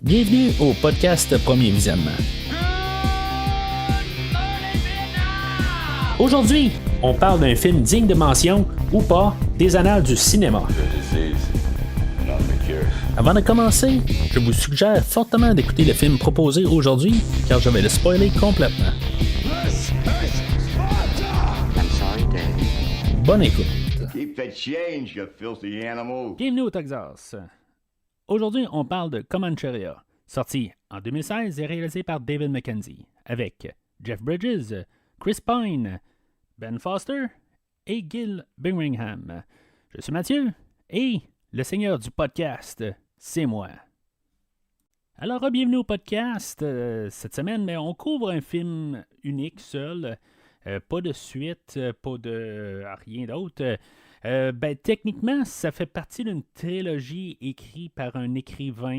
Bienvenue au podcast Premier Visionnement. Aujourd'hui, on parle d'un film digne de mention, ou pas, des annales du cinéma. Avant de commencer, je vous suggère fortement d'écouter le film proposé aujourd'hui, car je vais le spoiler complètement. Bonne écoute. Bienvenue au Texas. Aujourd'hui, on parle de Comancheria, sorti en 2016 et réalisé par David Mackenzie, avec Jeff Bridges, Chris Pine, Ben Foster et Gil Birmingham. Je suis Mathieu et le seigneur du podcast, c'est moi. Alors, bienvenue au podcast. Cette semaine, mais on couvre un film unique, seul. Pas de suite, pas de rien d'autre. Techniquement, ça fait partie d'une trilogie écrite par un écrivain,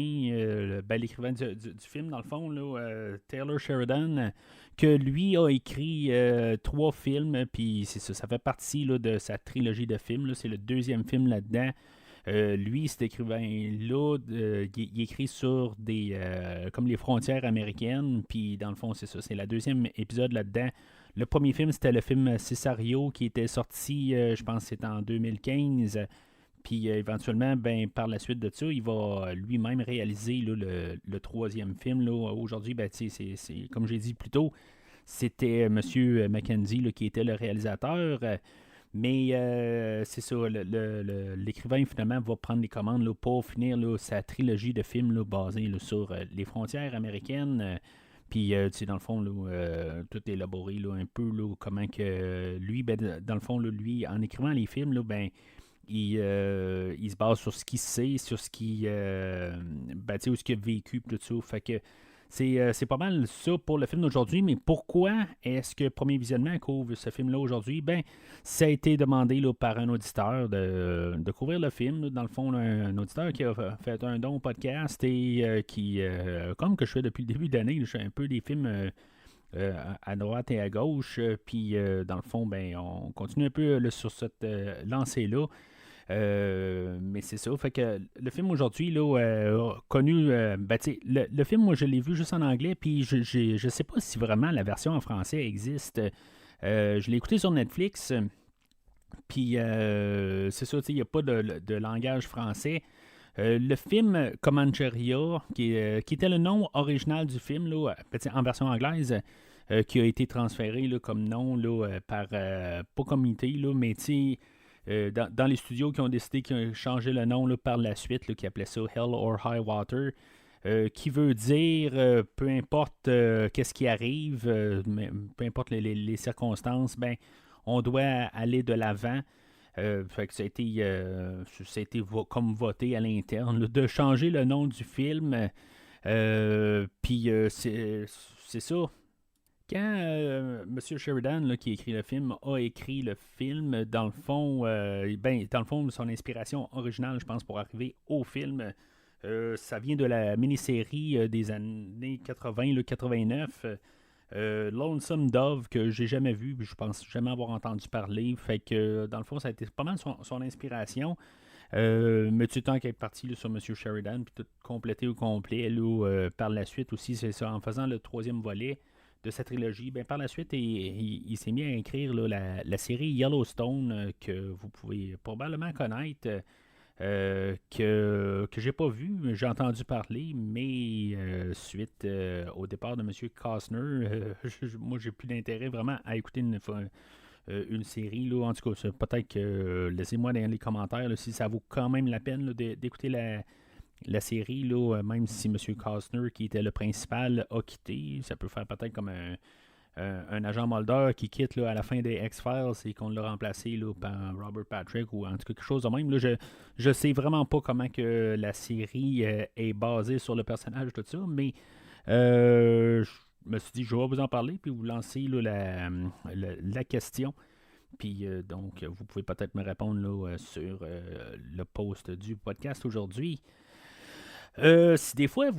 l'écrivain du film, dans le fond, là, Taylor Sheridan, que lui a écrit 3 films, puis c'est ça fait partie là, de sa trilogie de films. Là, c'est le 2e film là-dedans. Lui, cet écrivain-là, il écrit sur des comme les frontières américaines, puis dans le fond, c'est ça, c'est la 2e épisode là-dedans. Le premier film, c'était le film Cesario qui était sorti, je pense que c'était en 2015. Puis éventuellement, par la suite de ça, il va lui-même réaliser là, le 3e film. Là. Aujourd'hui, c'est, comme j'ai dit plus tôt, c'était M. Mackenzie là, qui était le réalisateur. Mais c'est ça, l'écrivain finalement va prendre les commandes là, pour finir là, sa trilogie de films là, basée là, sur les frontières américaines. Puis, dans le fond, là, tout est élaboré là, un peu là, comment que lui, dans le fond, là, lui, en écrivant les films, là, il se base sur ce qu'il sait, sur ce qu'il où ce qu'il a vécu, tout ça. Fait que c'est pas mal ça pour le film d'aujourd'hui, mais pourquoi est-ce que Premier Visionnement couvre ce film-là aujourd'hui? Ça a été demandé là, par un auditeur de couvrir le film. Là. Dans le fond, un auditeur qui a fait un don au podcast et qui, comme que je fais depuis le début d'année, je fais un peu des films à droite et à gauche. Puis, dans le fond, on continue un peu là, sur cette lancée-là. Mais c'est ça. Fait que le film aujourd'hui, là, connu. Le film, moi, je l'ai vu juste en anglais, puis je sais pas si vraiment la version en français existe. Je l'ai écouté sur Netflix, puis c'est ça, il n'y a pas de langage français. Le film Comancheria, qui était le nom original du film, là, en version anglaise, qui a été transféré là, comme nom là, par, pas communauté, là, mais tu sais. Dans les studios qui ont décidé qu'ils ont changé le nom là, par la suite, là, qui appelait ça Hell or High Water, qui veut dire peu importe qu'est-ce qui arrive, peu importe les circonstances, on doit aller de l'avant. Fait que ça a été comme voté à l'interne là, de changer le nom du film. Puis c'est ça. Quand M. Sheridan, là, qui écrit le film, a écrit le film, dans le fond, son inspiration originale, je pense, pour arriver au film, ça vient de la mini-série des années 80, là, 89, Lonesome Dove, que j'ai jamais vu, puis je pense jamais avoir entendu parler. Fait que, dans le fond, ça a été pas mal son inspiration. Mais tu temps qu'elle est parti là, sur M. Sheridan, puis tout complété au complet, là, par la suite aussi, c'est ça, en faisant le 3e volet de cette trilogie, par la suite, il s'est mis à écrire là, la série Yellowstone que vous pouvez probablement connaître, que j'ai pas vu, j'ai entendu parler, mais suite au départ de M. Costner, moi j'ai plus d'intérêt vraiment à écouter une série. Là. En tout cas, peut-être que laissez-moi dans les commentaires là, si ça vaut quand même la peine là, d'écouter la série, là, même si M. Costner, qui était le principal, a quitté. Ça peut faire peut-être comme un agent Mulder qui quitte là, à la fin des X-Files et qu'on l'a remplacé là, par Robert Patrick ou en tout cas quelque chose de même. Là, je sais vraiment pas comment que la série est basée sur le personnage, tout ça, mais je me suis dit, je vais vous en parler puis vous lancer là, la question. Puis donc, vous pouvez peut-être me répondre là, sur le post du podcast aujourd'hui. Si des fois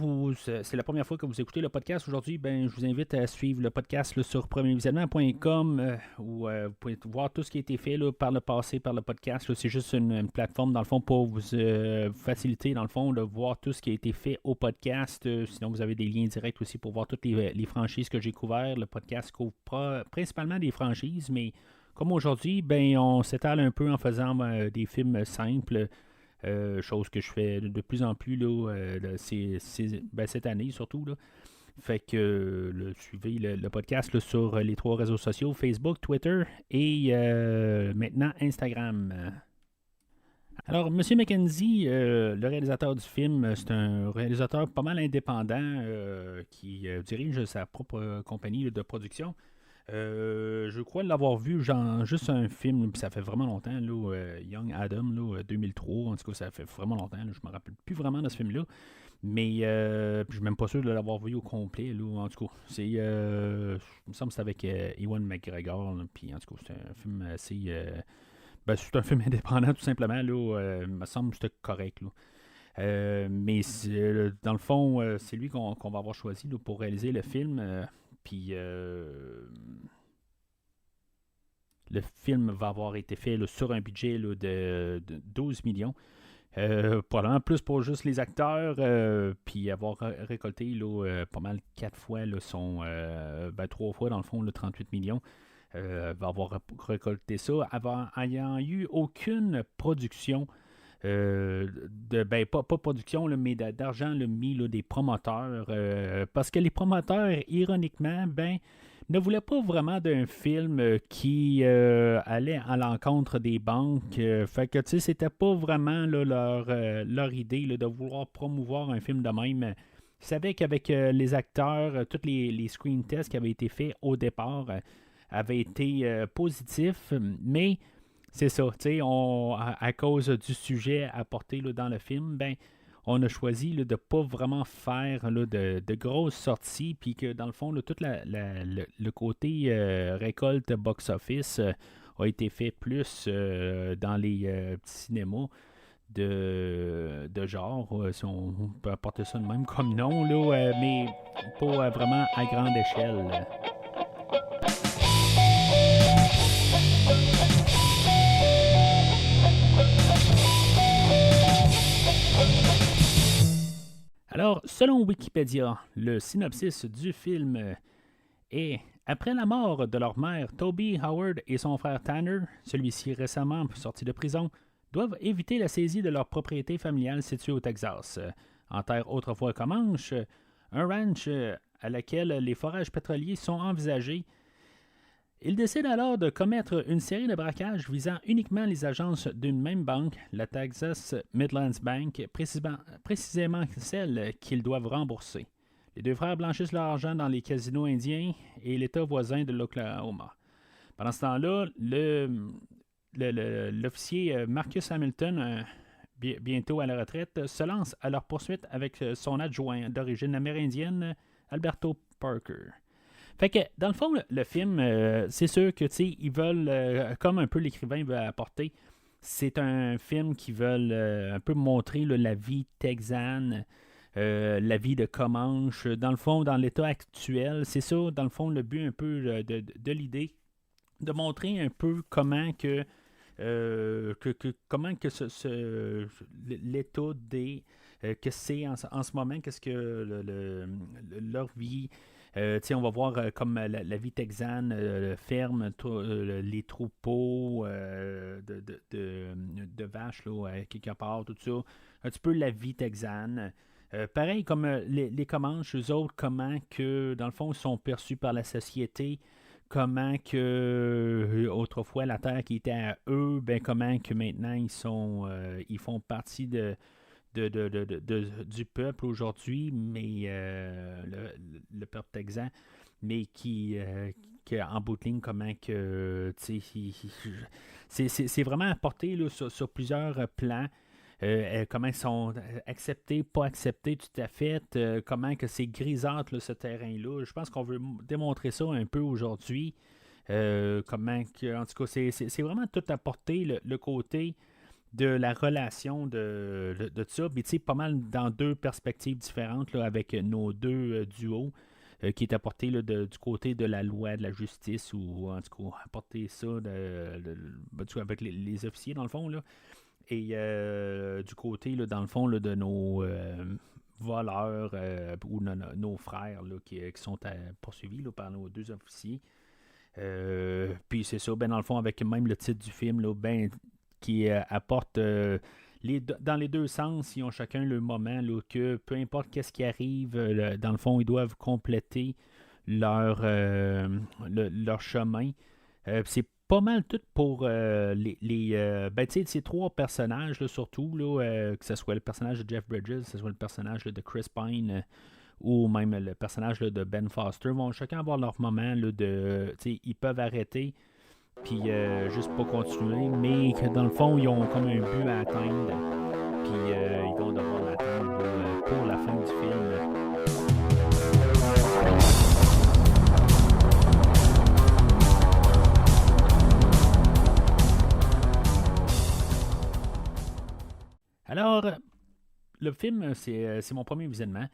c'est la première fois que vous écoutez le podcast aujourd'hui, ben je vous invite à suivre le podcast là, sur premiervisionnement.com où vous pouvez voir tout ce qui a été fait là, par le passé, par le podcast. Là. C'est juste une plateforme dans le fond pour vous faciliter dans le fond de voir tout ce qui a été fait au podcast. Sinon vous avez des liens directs aussi pour voir toutes les franchises que j'ai couvertes. Le podcast couvre principalement des franchises, mais comme aujourd'hui, ben on s'étale un peu en faisant des films simples. Chose que je fais de plus en plus là, cette année surtout. Là. Fait que suivez le podcast là, sur les 3 réseaux sociaux, Facebook, Twitter et maintenant Instagram. Alors, M. McKenzie, le réalisateur du film, c'est un réalisateur pas mal indépendant qui dirige sa propre compagnie là, de production. Je crois l'avoir vu genre juste un film, puis ça fait vraiment longtemps, là, Young Adam, là, 2003, en tout cas ça fait vraiment longtemps, là, je me rappelle plus vraiment de ce film-là, mais je suis même pas sûr de l'avoir vu au complet, là, en tout cas, il me semble que c'est avec Ewan McGregor, là, puis en tout cas c'est un film assez, c'est un film indépendant tout simplement, là, il me semble que c'était correct, là. Mais dans le fond, c'est lui qu'on va avoir choisi là, pour réaliser le film. Puis le film va avoir été fait là, sur un budget là, de 12 millions. Probablement plus pour juste les acteurs, puis avoir récolté là, pas mal 4 fois là, 3 fois dans le fond, le 38 millions. Va avoir récolté ça avant ayant eu aucune production pas production, là, mais d'argent là, mis là, des promoteurs. Parce que les promoteurs, ironiquement, ne voulaient pas vraiment d'un film qui allait à l'encontre des banques. Fait que, tu sais, c'était pas vraiment là, leur idée là, de vouloir promouvoir un film de même. Ils savaient qu'avec les acteurs, tous les screen tests qui avaient été faits au départ avaient été positifs, mais c'est ça, tu sais, à cause du sujet apporté là, dans le film, on a choisi là, de ne pas vraiment faire là, de grosses sorties, puis que dans le fond, là, tout le côté récolte box-office a été fait plus dans les petits cinémas de genre, si on peut apporter ça de même comme nom, là, mais pas vraiment à grande échelle. Alors, selon Wikipédia, le synopsis du film est: après la mort de leur mère, Toby Howard et son frère Tanner, celui-ci récemment sorti de prison, doivent éviter la saisie de leur propriété familiale située au Texas, en terre autrefois Comanche, un ranch à laquelle les forages pétroliers sont envisagés. Ils décident alors de commettre une série de braquages visant uniquement les agences d'une même banque, la Texas Midlands Bank, précisément celle qu'ils doivent rembourser. Les 2 frères blanchissent leur argent dans les casinos indiens et l'État voisin de l'Oklahoma. Pendant ce temps-là, l'officier Marcus Hamilton, bientôt à la retraite, se lance à leur poursuite avec son adjoint d'origine amérindienne, Alberto Parker. Fait que, dans le fond, le film, c'est sûr que, tu sais, ils veulent, comme un peu l'écrivain veut apporter, c'est un film qui veulent un peu montrer là, la vie texane, la vie de Comanche. Dans le fond, dans l'état actuel, c'est ça, dans le fond, le but un peu de l'idée, de montrer un peu comment comment que l'état des que c'est en ce moment, qu'est-ce que leur vie. On va voir comme la vie texane, ferme, les troupeaux de vaches là, quelque part, tout ça. Un petit peu la vie texane. Pareil comme les Comanches, eux autres, comment que, dans le fond, ils sont perçus par la société, comment que autrefois la terre qui était à eux, comment que maintenant ils font partie du peuple aujourd'hui, mais le peuple texan, mais en bout de ligne, comment que c'est vraiment apporté là, sur plusieurs plans. Comment ils sont acceptés, pas acceptés tout à fait, comment que c'est grisâtre là, ce terrain-là. Je pense qu'on veut démontrer ça un peu aujourd'hui. En tout cas, c'est vraiment tout apporté, le côté de la relation de ça. Mais tu sais, pas mal dans deux perspectives différentes là, avec nos deux duos qui est apporté là, du côté de la loi, de la justice, ou en tout cas, apporter ça ben, avec les officiers, dans le fond. Là. Et du côté, là, dans le fond, là, de nos voleurs ou nos frères là, qui sont poursuivis là, par nos deux officiers. Puis c'est ça, ben dans le fond, avec même le titre du film, là, ben, qui apporte dans les deux sens, ils ont chacun le moment là, que peu importe qu'est-ce qui arrive, dans le fond, ils doivent compléter leur, leur chemin. C'est pas mal tout pour ben, ces trois personnages, là, surtout, là, que ce soit le personnage de Jeff Bridges, que ce soit le personnage là, de Chris Pine, ou même le personnage là, de Ben Foster, vont chacun avoir leur moment là, de. Ils peuvent arrêter, puis juste pas continuer, mais que dans le fond, ils ont comme un but à atteindre, puis ils vont devoir l'atteindre là, pour la fin du film. Alors, le film, c'est mon premier visionnement.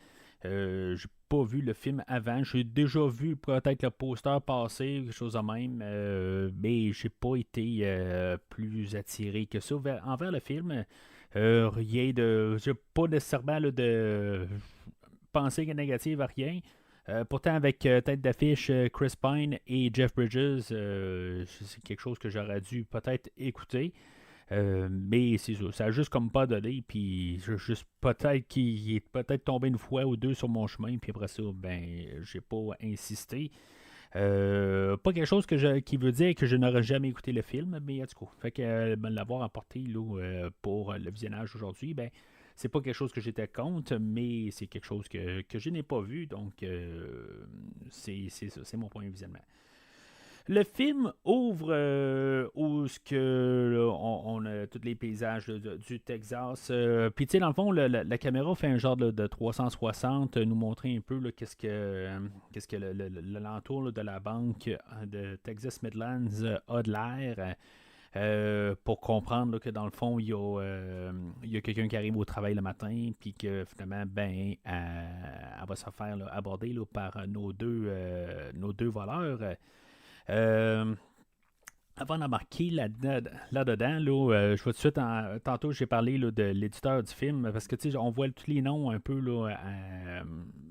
J'ai pas vu le film avant. J'ai déjà vu peut-être le poster passer, quelque chose de même, mais j'ai pas été plus attiré que ça envers le film. Rien de. J'ai pas nécessairement là, de pensée négative à rien. Pourtant, avec tête d'affiche Chris Pine et Jeff Bridges, c'est quelque chose que j'aurais dû peut-être écouter. Mais c'est ça, ça a juste comme pas donné, puis juste peut-être qu'il est peut-être tombé une fois ou deux sur mon chemin, puis après ça, ben, j'ai pas insisté. Pas quelque chose qui veut dire que je n'aurais jamais écouté le film, mais en tout cas, fait que ben, l'avoir apporté là, pour le visionnage aujourd'hui, ben, c'est pas quelque chose que j'étais contre, mais c'est quelque chose que je n'ai pas vu, donc c'est ça, c'est mon premier visionnement. Le film ouvre où ce que là, on a tous les paysages du Texas. Puis tu sais, dans le fond, la caméra fait un genre de 360, nous montrer un peu là, qu'est-ce que l'entour là, de la banque de Texas Midlands a de l'air. Pour comprendre là, que dans le fond, il y a quelqu'un qui arrive au travail le matin, puis que finalement, ben, elle va se faire là, aborder là, par nos deux voleurs. Euh, Avant d'embarquer là-dedans, je vois tout de suite, tantôt j'ai parlé là, de l'éditeur du film, parce que tu sais, on voit tous les noms un peu, là,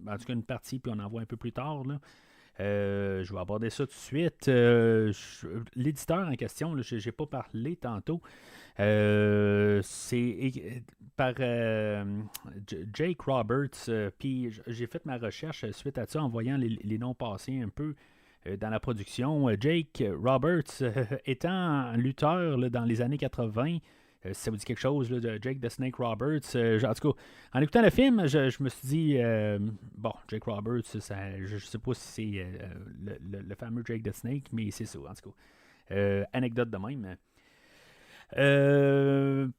en tout cas une partie, puis on en voit un peu plus tard. Là. Je vais aborder ça tout de suite. L'éditeur en question, je n'ai pas parlé tantôt. C'est par Jake Roberts. Puis j'ai fait ma recherche suite à ça en voyant les noms passer un peu dans la production. Jake Roberts étant un lutteur là, dans les années 80, si ça vous dit quelque chose là, de Jake the Snake Roberts, en tout cas, en écoutant le film, je me suis dit, bon, Jake Roberts, je ne sais pas si c'est le fameux Jake the Snake, mais c'est ça, en tout cas. Anecdote de même.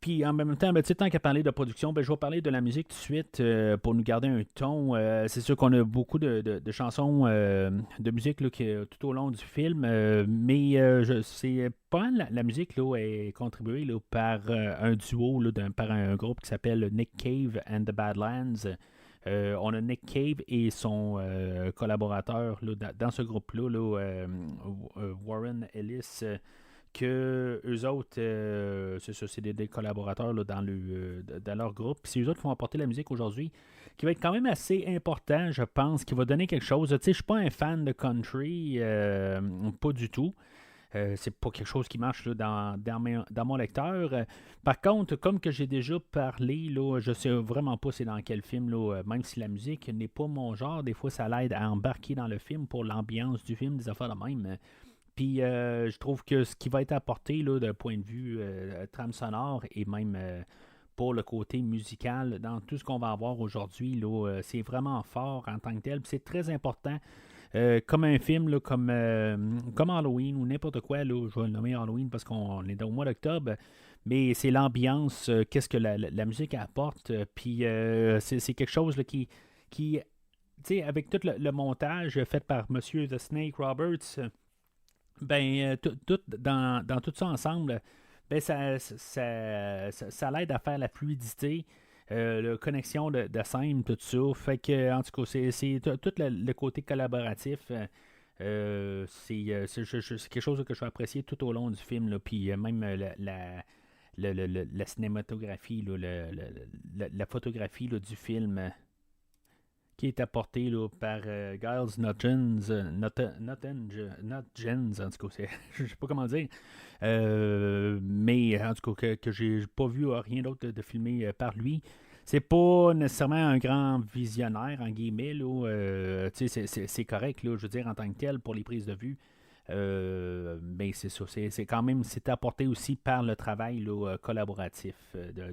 Puis en même temps, ben, tant qu'à parler de production, ben, je vais parler de la musique tout de suite pour nous garder un ton. C'est sûr qu'on a beaucoup de chansons de musique là, tout au long du film, mais c'est pas mal la musique là, est contribuée là, par un duo, là, par un groupe qui s'appelle Nick Cave and the Badlands. On a Nick Cave et son collaborateur là, dans ce groupe-là, Warren Ellis. Que eux autres, c'est ça, c'est des collaborateurs là, dans leur groupe. Puis c'est eux autres qui vont apporter la musique aujourd'hui, qui va être quand même assez important, je pense, qui va donner quelque chose. Tu sais, je suis pas un fan de country, pas du tout. C'est pas quelque chose qui marche là, dans mon lecteur. Par contre, comme que j'ai déjà parlé, là, je sais vraiment pas c'est dans quel film, là, même si la musique n'est pas mon genre, des fois ça l'aide à embarquer dans le film pour l'ambiance du film, des affaires de même. Puis je trouve que ce qui va être apporté là, d'un point de vue trame sonore et même pour le côté musical dans tout ce qu'on va avoir aujourd'hui, là, c'est vraiment fort en tant que tel. Puis c'est très important. Comme un film, là, comme Halloween ou n'importe quoi, là, je vais le nommer Halloween parce qu'on est au mois d'octobre, mais c'est l'ambiance, qu'est-ce que la musique apporte. Puis c'est quelque chose là, qui tu sais, avec tout le montage fait par Monsieur The Snake Roberts, ben, tout dans tout ça ensemble, ben, ça l'aide à faire la fluidité, la connexion de scène, tout ça. Fait que, en tout cas, c'est tout le côté collaboratif. C'est quelque chose que je vais apprécier tout au long du film. Là, puis même la cinématographie, là, la photographie là, du film qui est apportée là, par Giles Notgens, Notgens, en tout cas, je sais pas comment dire. Mais en tout cas, que j'ai pas vu rien d'autre de filmé par lui. C'est pas nécessairement un grand visionnaire, en guillemets, là. C'est correct, là, je veux dire, en tant que tel, pour les prises de vue. Mais c'est ça, c'est quand même, c'est apporté aussi par le travail là, collaboratif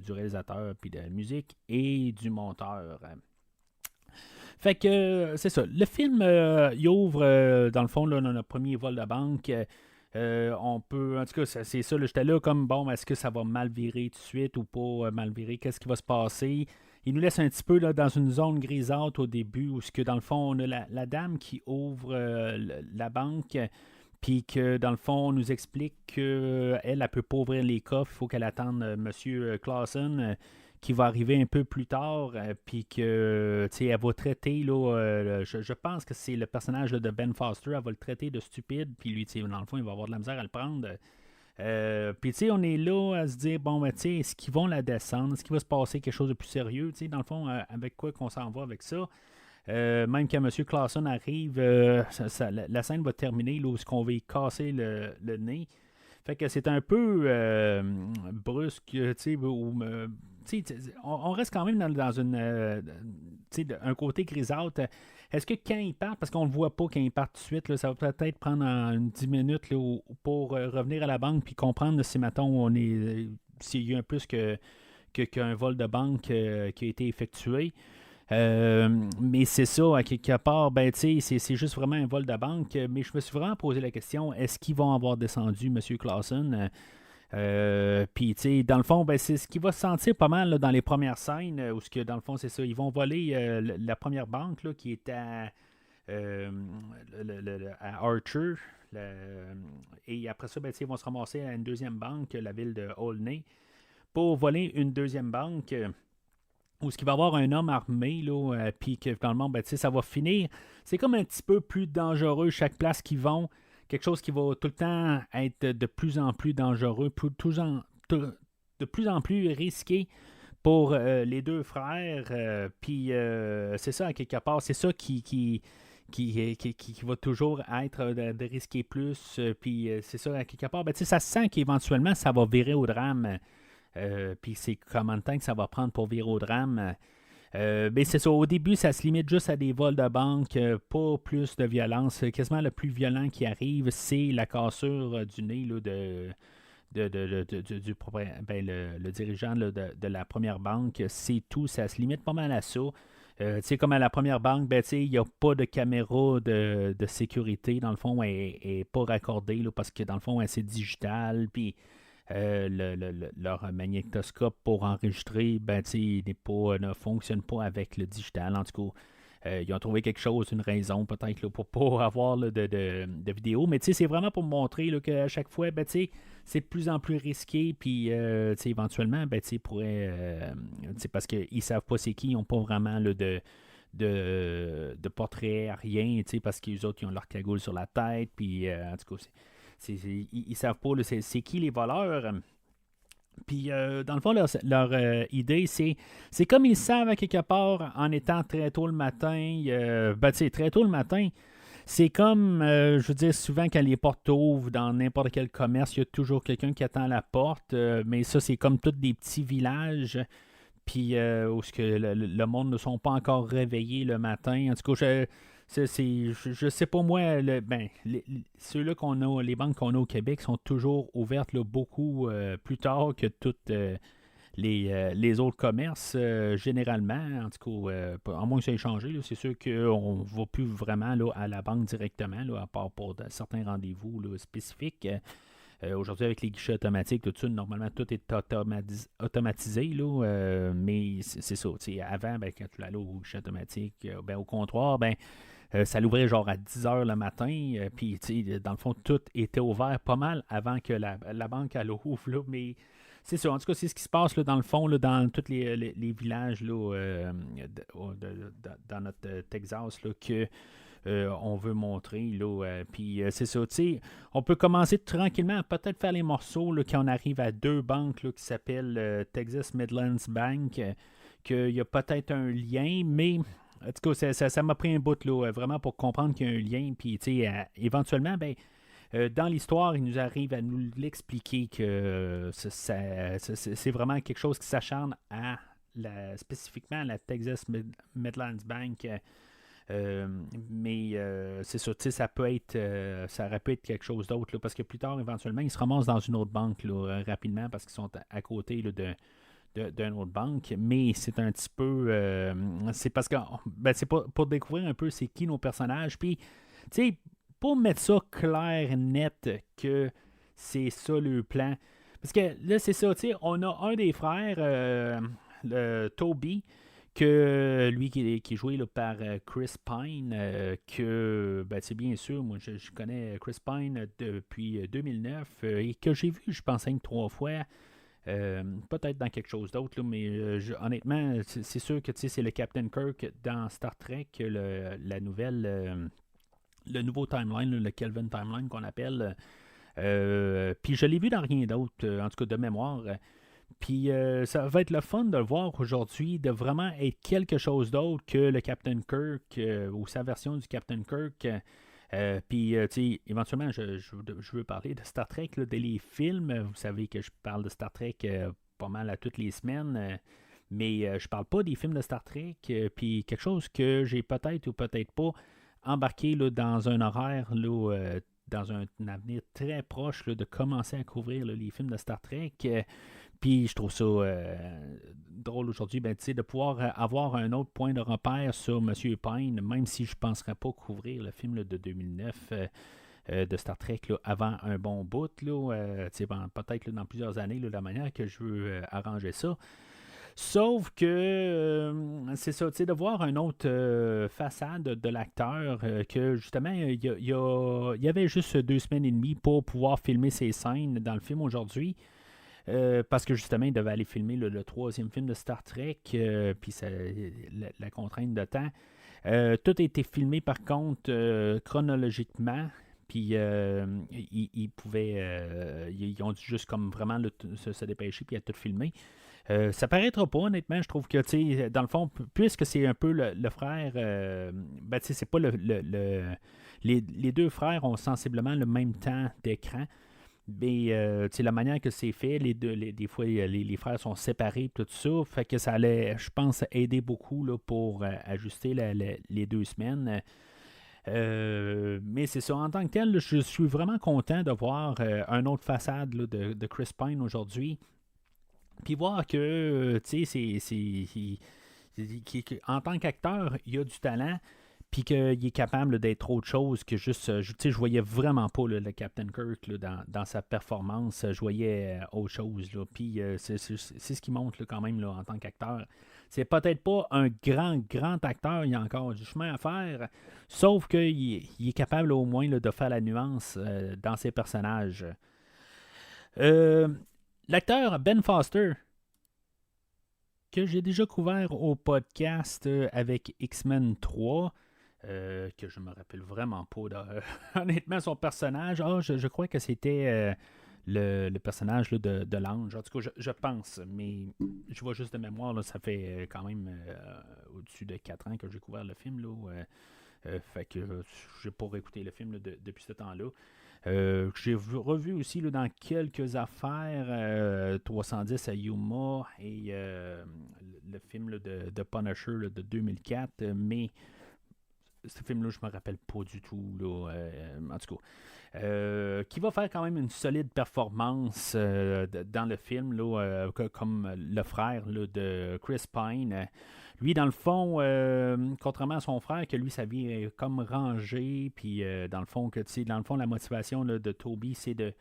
du réalisateur, puis de la musique et du monteur. Fait que c'est ça. Le film, il ouvre, dans le fond, là, dans notre premier vol de banque. On peut, en tout cas, c'est ça. J'étais là comme, bon, est-ce que ça va mal virer tout de suite ou pas mal virer? Qu'est-ce qui va se passer? Il nous laisse un petit peu là, dans une zone grisâtre au début où, ce que, dans le fond, on a la dame qui ouvre la banque. Puis que, dans le fond, on nous explique qu'elle, elle ne peut pas ouvrir les coffres. Il faut qu'elle attende M. Clausen, qui va arriver un peu plus tard. Puis que, tu sais, elle va traiter, là, je pense que c'est le personnage là, de Ben Foster, elle va le traiter de stupide. Puis lui, tu sais, dans le fond, il va avoir de la misère à le prendre. Puis, tu sais, on est là à se dire, bon, ben, tu sais, est-ce qu'ils vont la descendre? Est-ce qu'il va se passer quelque chose de plus sérieux? Tu sais, dans le fond, avec quoi qu'on s'en va avec ça? Même quand M. Clausen arrive, la scène va terminer là, où on va y casser le nez. Fait que c'est un peu brusque, tu sais, on reste quand même dans une, un côté grisâtre. Est-ce que quand il part, parce qu'on ne le voit pas quand il part tout de suite, là, ça va peut-être prendre 10 minutes là, pour revenir à la banque puis comprendre si, mettons, s'il y a un plus qu'un vol de banque qui a été effectué. Mais c'est ça, à quelque part, ben, c'est juste vraiment un vol de banque. Mais je me suis vraiment posé la question, est-ce qu'ils vont avoir descendu M. Clausen? Puis, dans le fond, ben, c'est ce qui va se sentir pas mal là, dans les premières scènes, où ce que, dans le fond, c'est ça, ils vont voler la première banque là, qui est euh, à Archer. Et après ça, ben, ils vont se ramasser à une deuxième banque, la ville de Olney, pour voler une deuxième banque. Où ce qu'il va y avoir un homme armé, là, puis que finalement, ben, ça va finir. C'est comme un petit peu plus dangereux chaque place qu'ils vont. Quelque chose qui va tout le temps être de plus en plus dangereux, de plus en plus risqué pour les deux frères. Puis c'est ça, à quelque part, c'est ça qui va toujours être de risquer plus. Puis c'est ça, à quelque part, ben, ça se sent qu'éventuellement, ça va virer au drame. Puis c'est combien de temps que ça va prendre pour virer au drame. Ben c'est ça, au début, ça se limite juste à des vols de banque, pas plus de violence. Quasiment le plus violent qui arrive, c'est la cassure du nez là, ben, le dirigeant là, de la première banque. C'est tout, ça se limite pas mal à ça. Tu sais, comme à la première banque, ben, il n'y a pas de caméra de sécurité. Dans le fond, elle n'est pas raccordée là, parce que dans le fond, c'est digital. Puis leur magnétoscope pour enregistrer, ben, ne fonctionne pas avec le digital. En tout cas, ils ont trouvé quelque chose, une raison peut-être là, pour pas avoir là, de vidéo. Mais c'est vraiment pour montrer là, qu'à chaque fois, ben, c'est de plus en plus risqué. Puis éventuellement, ben, parce qu'ils ne savent pas c'est qui, ils n'ont pas vraiment là, de portrait, rien, parce qu'ils autres, ils ont leur cagoule sur la tête. Puis en tout cas, ils savent pas là, c'est qui les voleurs. Puis, dans le fond, leur idée, c'est comme ils savent à quelque part en étant très tôt le matin. Ben, tu sais, très tôt le matin, c'est comme, je veux dire, souvent quand les portes ouvrent dans n'importe quel commerce, il y a toujours quelqu'un qui attend à la porte. Mais ça, c'est comme tous des petits villages. Puis, où ce que le monde ne sont pas encore réveillés le matin. En tout cas, je sais pas moi, ceux-là qu'on a, les banques qu'on a au Québec sont toujours ouvertes là, beaucoup plus tard que toutes les autres commerces, généralement. En tout cas, à moins que ça ait changé, là, c'est sûr qu'on ne va plus vraiment là, à la banque directement, là, à part pour certains rendez-vous là, spécifiques. Aujourd'hui, avec les guichets automatiques, tout ça, normalement, tout est automatisé. Là, mais c'est ça. Avant, ben, quand tu allais au guichet automatique, ben, au comptoir, ben, Ça l'ouvrait genre à 10 heures le matin. Puis, dans le fond, tout était ouvert pas mal avant que la banque elle ouvre. Là, mais c'est ça. En tout cas, c'est ce qui se passe là, dans le fond, là, dans tous les villages là, dans notre Texas là, que on veut montrer. Là, puis c'est ça, tu sais, on peut commencer tranquillement à peut-être faire les morceaux là, quand on arrive à deux banques là, qui s'appellent Texas Midlands Bank, qu'il y a peut-être un lien, mais en tout cas, ça m'a pris un bout là, vraiment pour comprendre qu'il y a un lien. Puis, tu sais, éventuellement, ben, dans l'histoire, il nous arrive à nous l'expliquer que c'est vraiment quelque chose qui s'acharne à spécifiquement à la Texas Midlands Bank. Mais c'est ça, tu sais, ça aurait pu être quelque chose d'autre, là, parce que plus tard, éventuellement, ils se ramassent dans une autre banque là, rapidement parce qu'ils sont à côté là, d'une autre banque, mais c'est un petit peu. C'est parce que. Ben, c'est pour découvrir un peu c'est qui nos personnages, puis, tu sais, pour mettre ça clair, net, que c'est ça le plan. Parce que là, c'est ça, tu sais, on a un des frères, Toby, que lui qui est joué là, par Chris Pine, que ben, c'est bien sûr, moi je connais Chris Pine depuis 2009 et que j'ai vu, je pense, 3 fois. Peut-être dans quelque chose d'autre, là, mais honnêtement, c'est sûr que c'est le Captain Kirk dans Star Trek, la nouvelle, le nouveau timeline, le Kelvin Timeline qu'on appelle. Puis je l'ai vu dans rien d'autre, en tout cas de mémoire. Puis ça va être le fun de le voir aujourd'hui, de vraiment être quelque chose d'autre que le Captain Kirk ou sa version du Captain Kirk. Puis, tu sais, éventuellement, je veux parler de Star Trek, là, les films. Vous savez que je parle de Star Trek pas mal à toutes les semaines. Mais je parle pas des films de Star Trek. Puis, quelque chose que j'ai peut-être ou peut-être pas embarqué là, dans un horaire, là, dans un avenir très proche, là, de commencer à couvrir là, les films de Star Trek. Puis je trouve ça drôle aujourd'hui ben, de pouvoir avoir un autre point de repère sur M. Pine, même si je ne penserais pas couvrir le film là, de 2009 de Star Trek là, avant un bon bout. Là, peut-être là, dans plusieurs années, là, la manière que je veux arranger ça. Sauf que c'est ça, de voir une autre façade de l'acteur, que justement, il y avait juste 2 semaines et demie pour pouvoir filmer ses scènes dans le film aujourd'hui. Parce que justement, il devait aller filmer le troisième film de Star Trek, puis la contrainte de temps. Tout a été filmé par contre chronologiquement, puis ils pouvaient. Ils ont dû juste comme vraiment se dépêcher puis à tout filmer. Ça paraîtra pas, honnêtement. Je trouve que, tu sais, dans le fond, puisque c'est un peu le frère, ben, tu sais, c'est pas les deux frères ont sensiblement le même temps d'écran. Mais la manière que c'est fait, des fois les frères sont séparés tout ça, fait que ça allait, je pense, aider beaucoup là, pour ajuster les 2 semaines. Mais c'est ça, en tant que tel, là, je suis vraiment content de voir une autre façade là, de Chris Pine aujourd'hui. Puis voir que, tu sais, en tant qu'acteur, il a du talent puis qu'il est capable là, d'être autre chose que juste. Je voyais vraiment pas là, le Captain Kirk là, dans sa performance. Je voyais autre chose. Là, puis c'est ce qui montre là, quand même là, en tant qu'acteur. C'est peut-être pas un grand acteur, il y a encore du chemin à faire, sauf qu'il est capable au moins là, de faire la nuance dans ses personnages. Euh, L'acteur Ben Foster, que j'ai déjà couvert au podcast avec X-Men 3, que je me rappelle vraiment pas. Honnêtement, son personnage, je crois que c'était le personnage là, de l'ange. En tout cas, je pense, mais je vois juste de mémoire, là, ça fait quand même au-dessus de 4 ans que j'ai couvert le film. Là, fait que j'ai pas réécouté le film là, depuis ce temps-là. J'ai revu aussi là, dans quelques affaires 310 à Yuma et le film là, de Punisher là, de 2004, mais ce film-là, je me rappelle pas du tout. Là, en tout cas, qui va faire quand même une solide performance dans le film, là, comme le frère là, de Chris Pine. Lui, dans le fond, contrairement à son frère, que lui, sa vie est comme rangée, puis dans le fond, la motivation là, de Toby, c'est de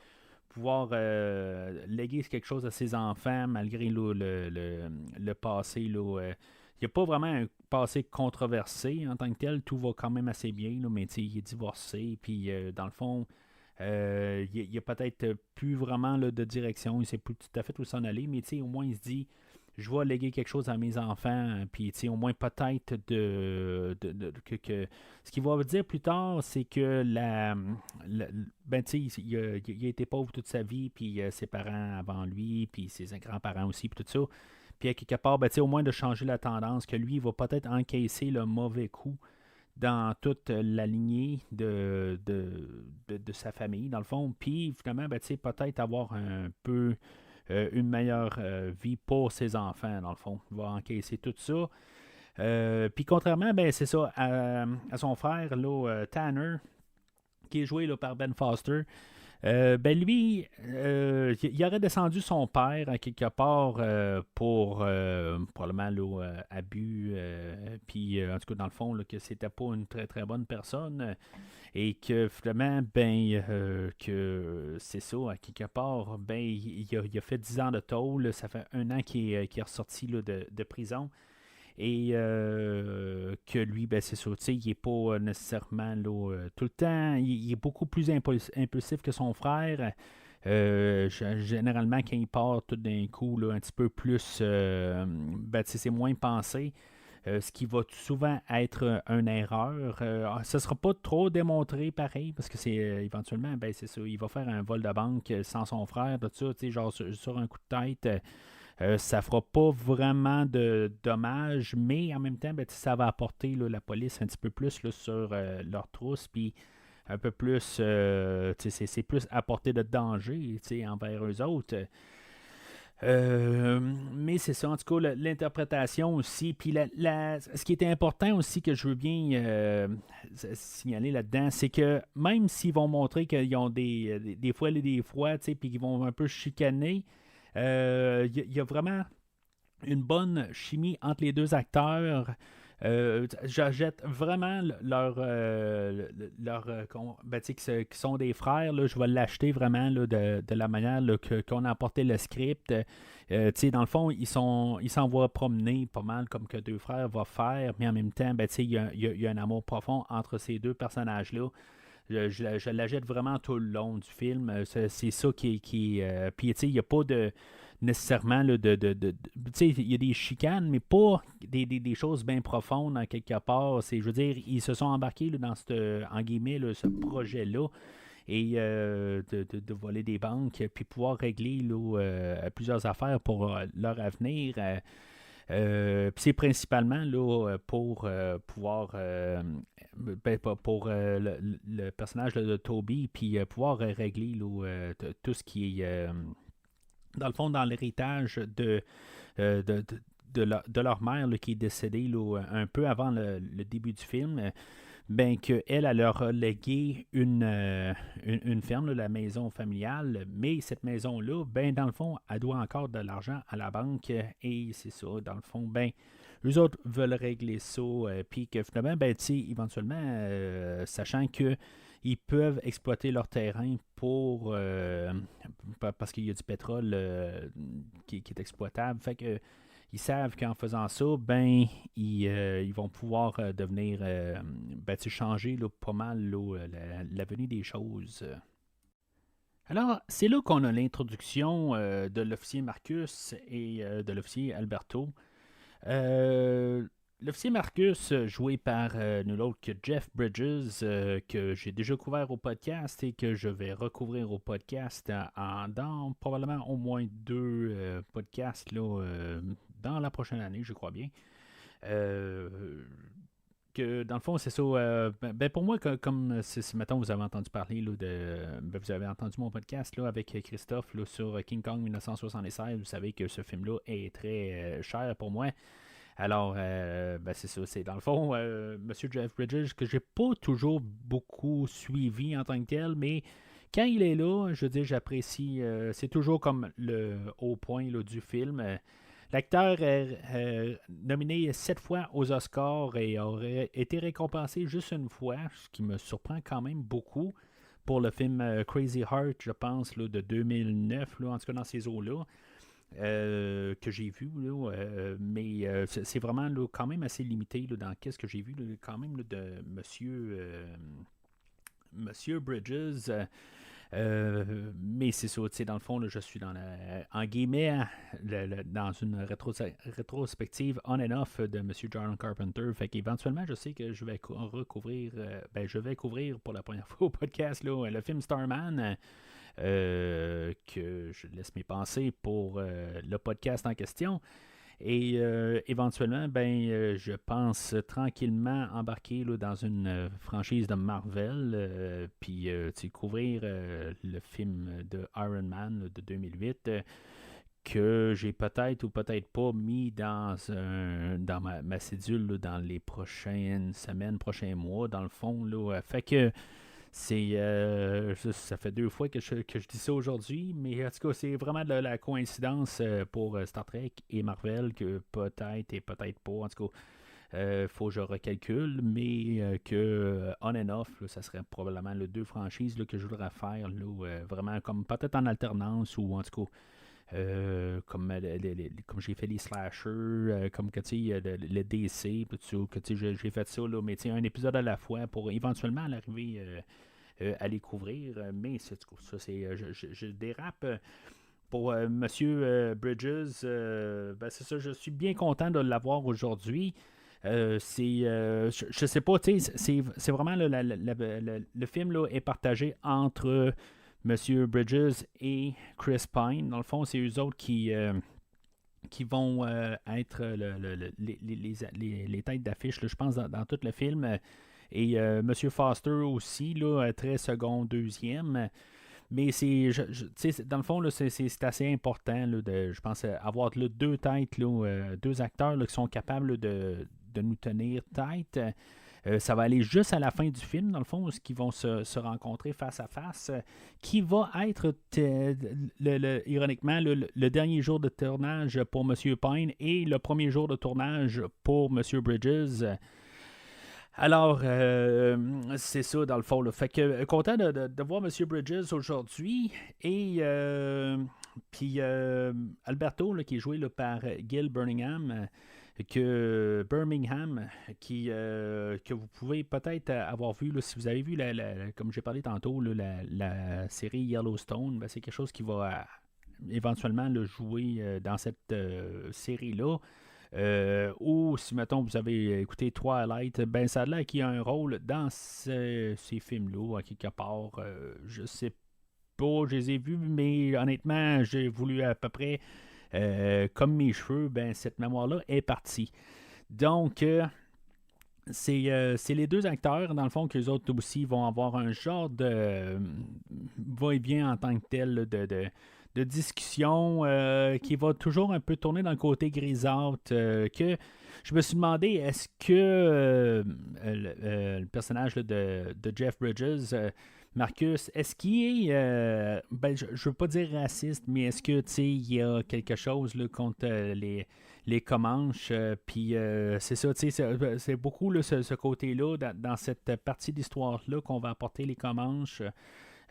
pouvoir léguer quelque chose à ses enfants, malgré là, le passé là, n'y a pas vraiment un passé controversé en tant que tel. Tout va quand même assez bien, là, mais il est divorcé. Puis, dans le fond, il y a peut-être plus vraiment là, de direction. Il ne sait plus tout à fait où s'en aller. Mais au moins, il se dit je vais léguer quelque chose à mes enfants. Puis, au moins, peut-être que ce qu'il va dire plus tard, c'est que ben, il a été pauvre toute sa vie. Puis, ses parents avant lui. Puis, ses grands-parents aussi. Puis, tout ça. Puis à quelque part, ben, au moins de changer la tendance, que lui, il va peut-être encaisser le mauvais coup dans toute la lignée de sa famille, dans le fond. Puis finalement, ben, peut-être avoir un peu une meilleure vie pour ses enfants, dans le fond. Il va encaisser tout ça. Puis contrairement, ben, c'est ça, à son frère, là, Tanner, qui est joué là, par Ben Foster. Ben lui, il aurait descendu son père à quelque part pour probablement là, abus, puis en tout cas dans le fond là, que c'était pas une très très bonne personne et que finalement ben que c'est ça à quelque part ben il a fait 10 ans de tôle, ça fait un an qu'il est ressorti là, de prison. Et que lui, ben, c'est ça, il n'est pas nécessairement là, tout le temps, il est beaucoup plus impulsif que son frère. Généralement, quand il part tout d'un coup, là, un petit peu plus, ben, c'est moins pensé. Ce qui va souvent être une erreur. Ce ne sera pas trop démontré pareil, parce que c'est éventuellement, ben, c'est ça, il va faire un vol de banque sans son frère, tout ça, genre sur un coup de tête. Ça fera pas vraiment de dommages, mais en même temps, ben, ça va apporter là, la police un petit peu plus là, sur leur trousse, puis un peu plus, c'est plus apporter de danger envers eux autres. Mais c'est ça, en tout cas, l'interprétation aussi. Puis ce qui était important aussi que je veux bien signaler là-dedans, c'est que même s'ils vont montrer qu'ils ont des fois et des fois, puis qu'ils vont un peu chicaner, y a vraiment une bonne chimie entre les deux acteurs. J'achète vraiment ben, qui sont des frères. Là, je vais l'acheter vraiment là, de la manière là, qu'on a apporté le script. Dans le fond, ils s'en vont promener pas mal comme que deux frères vont faire, mais en même temps, ben, il y a un amour profond entre ces deux personnages-là. Je la jette vraiment tout le long du film. C'est ça qui puis, il n'y a pas de nécessairement là, il y a des chicanes, mais pas des choses bien profondes en quelque part. Je veux dire, ils se sont embarqués là, dans en guillemets, là, ce projet-là et de voler des banques, puis pouvoir régler là, plusieurs affaires pour leur avenir. Puis c'est principalement là, pour pouvoir ben, pour le personnage là, de Toby, puis pouvoir régler là, tout ce qui est dans le fond dans l'héritage euh, de, de, de leur mère là, qui est décédée là, un peu avant le début du film. Ben qu'elle, elle leur a légué une ferme, là, la maison familiale, mais cette maison-là, ben dans le fond, elle doit encore de l'argent à la banque, et c'est ça, dans le fond, ben, eux autres veulent régler ça, puis que finalement, ben, tu sais, éventuellement, sachant que ils peuvent exploiter leur terrain pour parce qu'il y a du pétrole qui est exploitable, fait que ils savent qu'en faisant ça, ben, ils vont pouvoir devenir, ben, changer là, pas mal là, l'avenir des choses. Alors, c'est là qu'on a l'introduction de l'officier Marcus et de l'officier Alberto. Euh, L'officier Marcus, joué par nul autre que Jeff Bridges, que j'ai déjà couvert au podcast et que je vais recouvrir au podcast dans probablement au moins deux podcasts là, dans la prochaine année, je crois bien. Euh, que dans le fond, c'est ça. Ben, pour moi, comme si mettons, vous avez entendu parler là, ben, vous avez entendu mon podcast là, avec Christophe là, sur King Kong 1976, vous savez que ce film-là est très cher pour moi. Alors, ben c'est ça. C'est dans le fond, Monsieur Jeff Bridges, que j'ai pas toujours beaucoup suivi en tant que tel, mais quand il est là, je veux dire, j'apprécie. C'est toujours comme le haut point là, du film. L'acteur est nominé 7 fois aux Oscars et aurait été récompensé juste une fois, ce qui me surprend quand même beaucoup pour le film Crazy Heart, je pense, là, de 2009, là, en tout cas dans ces eaux-là. que j'ai vu, là, mais c'est vraiment là, quand même assez limité là, dans qu'est-ce que j'ai vu là, quand même là, de Monsieur Bridges. Mais c'est ça, tu sais, dans le fond, là, je suis en guillemets, dans une rétrospective on and off de M. John Carpenter. Fait qu'éventuellement, je sais que je vais recouvrir, je vais couvrir pour la première fois au podcast là, le film Starman, que je laisse mes pensées pour le podcast en question. Et éventuellement, je pense tranquillement embarquer là, dans une franchise de Marvel, puis couvrir le film de Iron Man là, de 2008, que j'ai peut-être ou peut-être pas mis dans ma cédule là, dans les prochaines semaines, prochains mois, dans le fond. Là, fait que ça fait 2 fois que je dis ça aujourd'hui, mais en tout cas, c'est vraiment de la coïncidence pour Star Trek et Marvel que peut-être et peut-être pas. En tout cas, faut que je recalcule, mais que on and off, là, ça serait probablement les 2 franchises là, que je voudrais faire, là, vraiment comme peut-être en alternance ou en tout cas. Comme j'ai fait les slashers, comme que tu sais, le DC, tout ça, que j'ai fait ça, là, mais un épisode à la fois pour éventuellement arriver à les couvrir. Mais ça, c'est, je dérape. Pour Monsieur Bridges, c'est ça, je suis bien content de l'avoir aujourd'hui. Je sais pas, tu sais, c'est vraiment le film là, est partagé entre Monsieur Bridges et Chris Pine. Dans le fond, c'est eux autres qui vont être les têtes d'affiche, là, je pense, dans tout le film. Et Monsieur Foster aussi, là, très second, deuxième. Mais dans le fond, là, c'est assez important, là, je pense, avoir là, 2 têtes, là, 2 acteurs là, qui sont capables là, de nous tenir tête. Ça va aller juste à la fin du film, dans le fond, où ils vont se rencontrer face à face, qui va être, ironiquement, le dernier jour de tournage pour M. Pine et le premier jour de tournage pour M. Bridges. Alors, c'est ça dans le fond. Là. Fait que content de voir M. Bridges aujourd'hui. Et puis Alberto, là, qui est joué là, par Gil Birmingham, que vous pouvez peut-être avoir vu, là, si vous avez vu, comme j'ai parlé tantôt, là, la série Yellowstone, c'est quelque chose qui va éventuellement le jouer dans cette série-là. Ou si, mettons, vous avez écouté Twilight, ça a l'air qu'il y a un rôle dans ces films-là, à quelque part. Je sais pas, je les ai vus, mais honnêtement, j'ai voulu à peu près, comme mes cheveux, cette mémoire-là est partie. Donc, c'est les 2 acteurs, dans le fond, qu'eux autres aussi vont avoir un genre de va-et-vient en tant que tel là, de discussion qui va toujours un peu tourner dans le côté grisâtre. Que je me suis demandé, est-ce que le personnage là, de Jeff Bridges, Marcus, est-ce qu'il est, je ne veux pas dire raciste, mais est-ce que il y a quelque chose là, contre les Comanches, puis c'est ça, c'est beaucoup là, ce côté-là, dans cette partie d'histoire-là, qu'on va apporter les Comanches.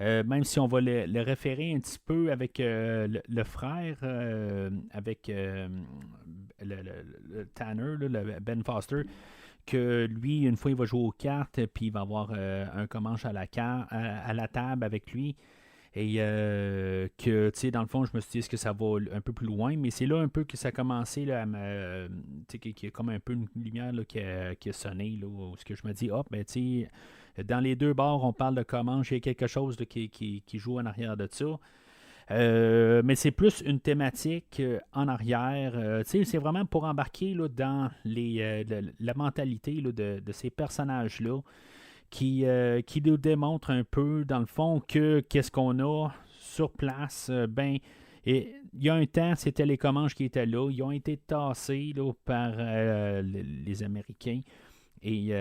Même si on va le référer un petit peu avec le frère, avec le Tanner, là, le Ben Foster, que lui, une fois, il va jouer aux cartes, puis il va avoir un Comanche à la table avec lui. Et que, tu sais, dans le fond, je me suis dit, est-ce que ça va un peu plus loin? Mais c'est là un peu que ça a commencé, là, tu sais, qu'il y a comme un peu une lumière là, qui a sonné, là, où ce que je me dis, hop, tu sais, dans les 2 bords, on parle de comment j'ai quelque chose là, qui joue en arrière de ça. Mais c'est plus une thématique en arrière. C'est vraiment pour embarquer là, dans la mentalité là, de ces personnages-là qui nous démontrent un peu, dans le fond, que qu'est-ce qu'on a sur place. Et il y a un temps, c'était les Comanches qui étaient là. Ils ont été tassés là, par les Américains et qui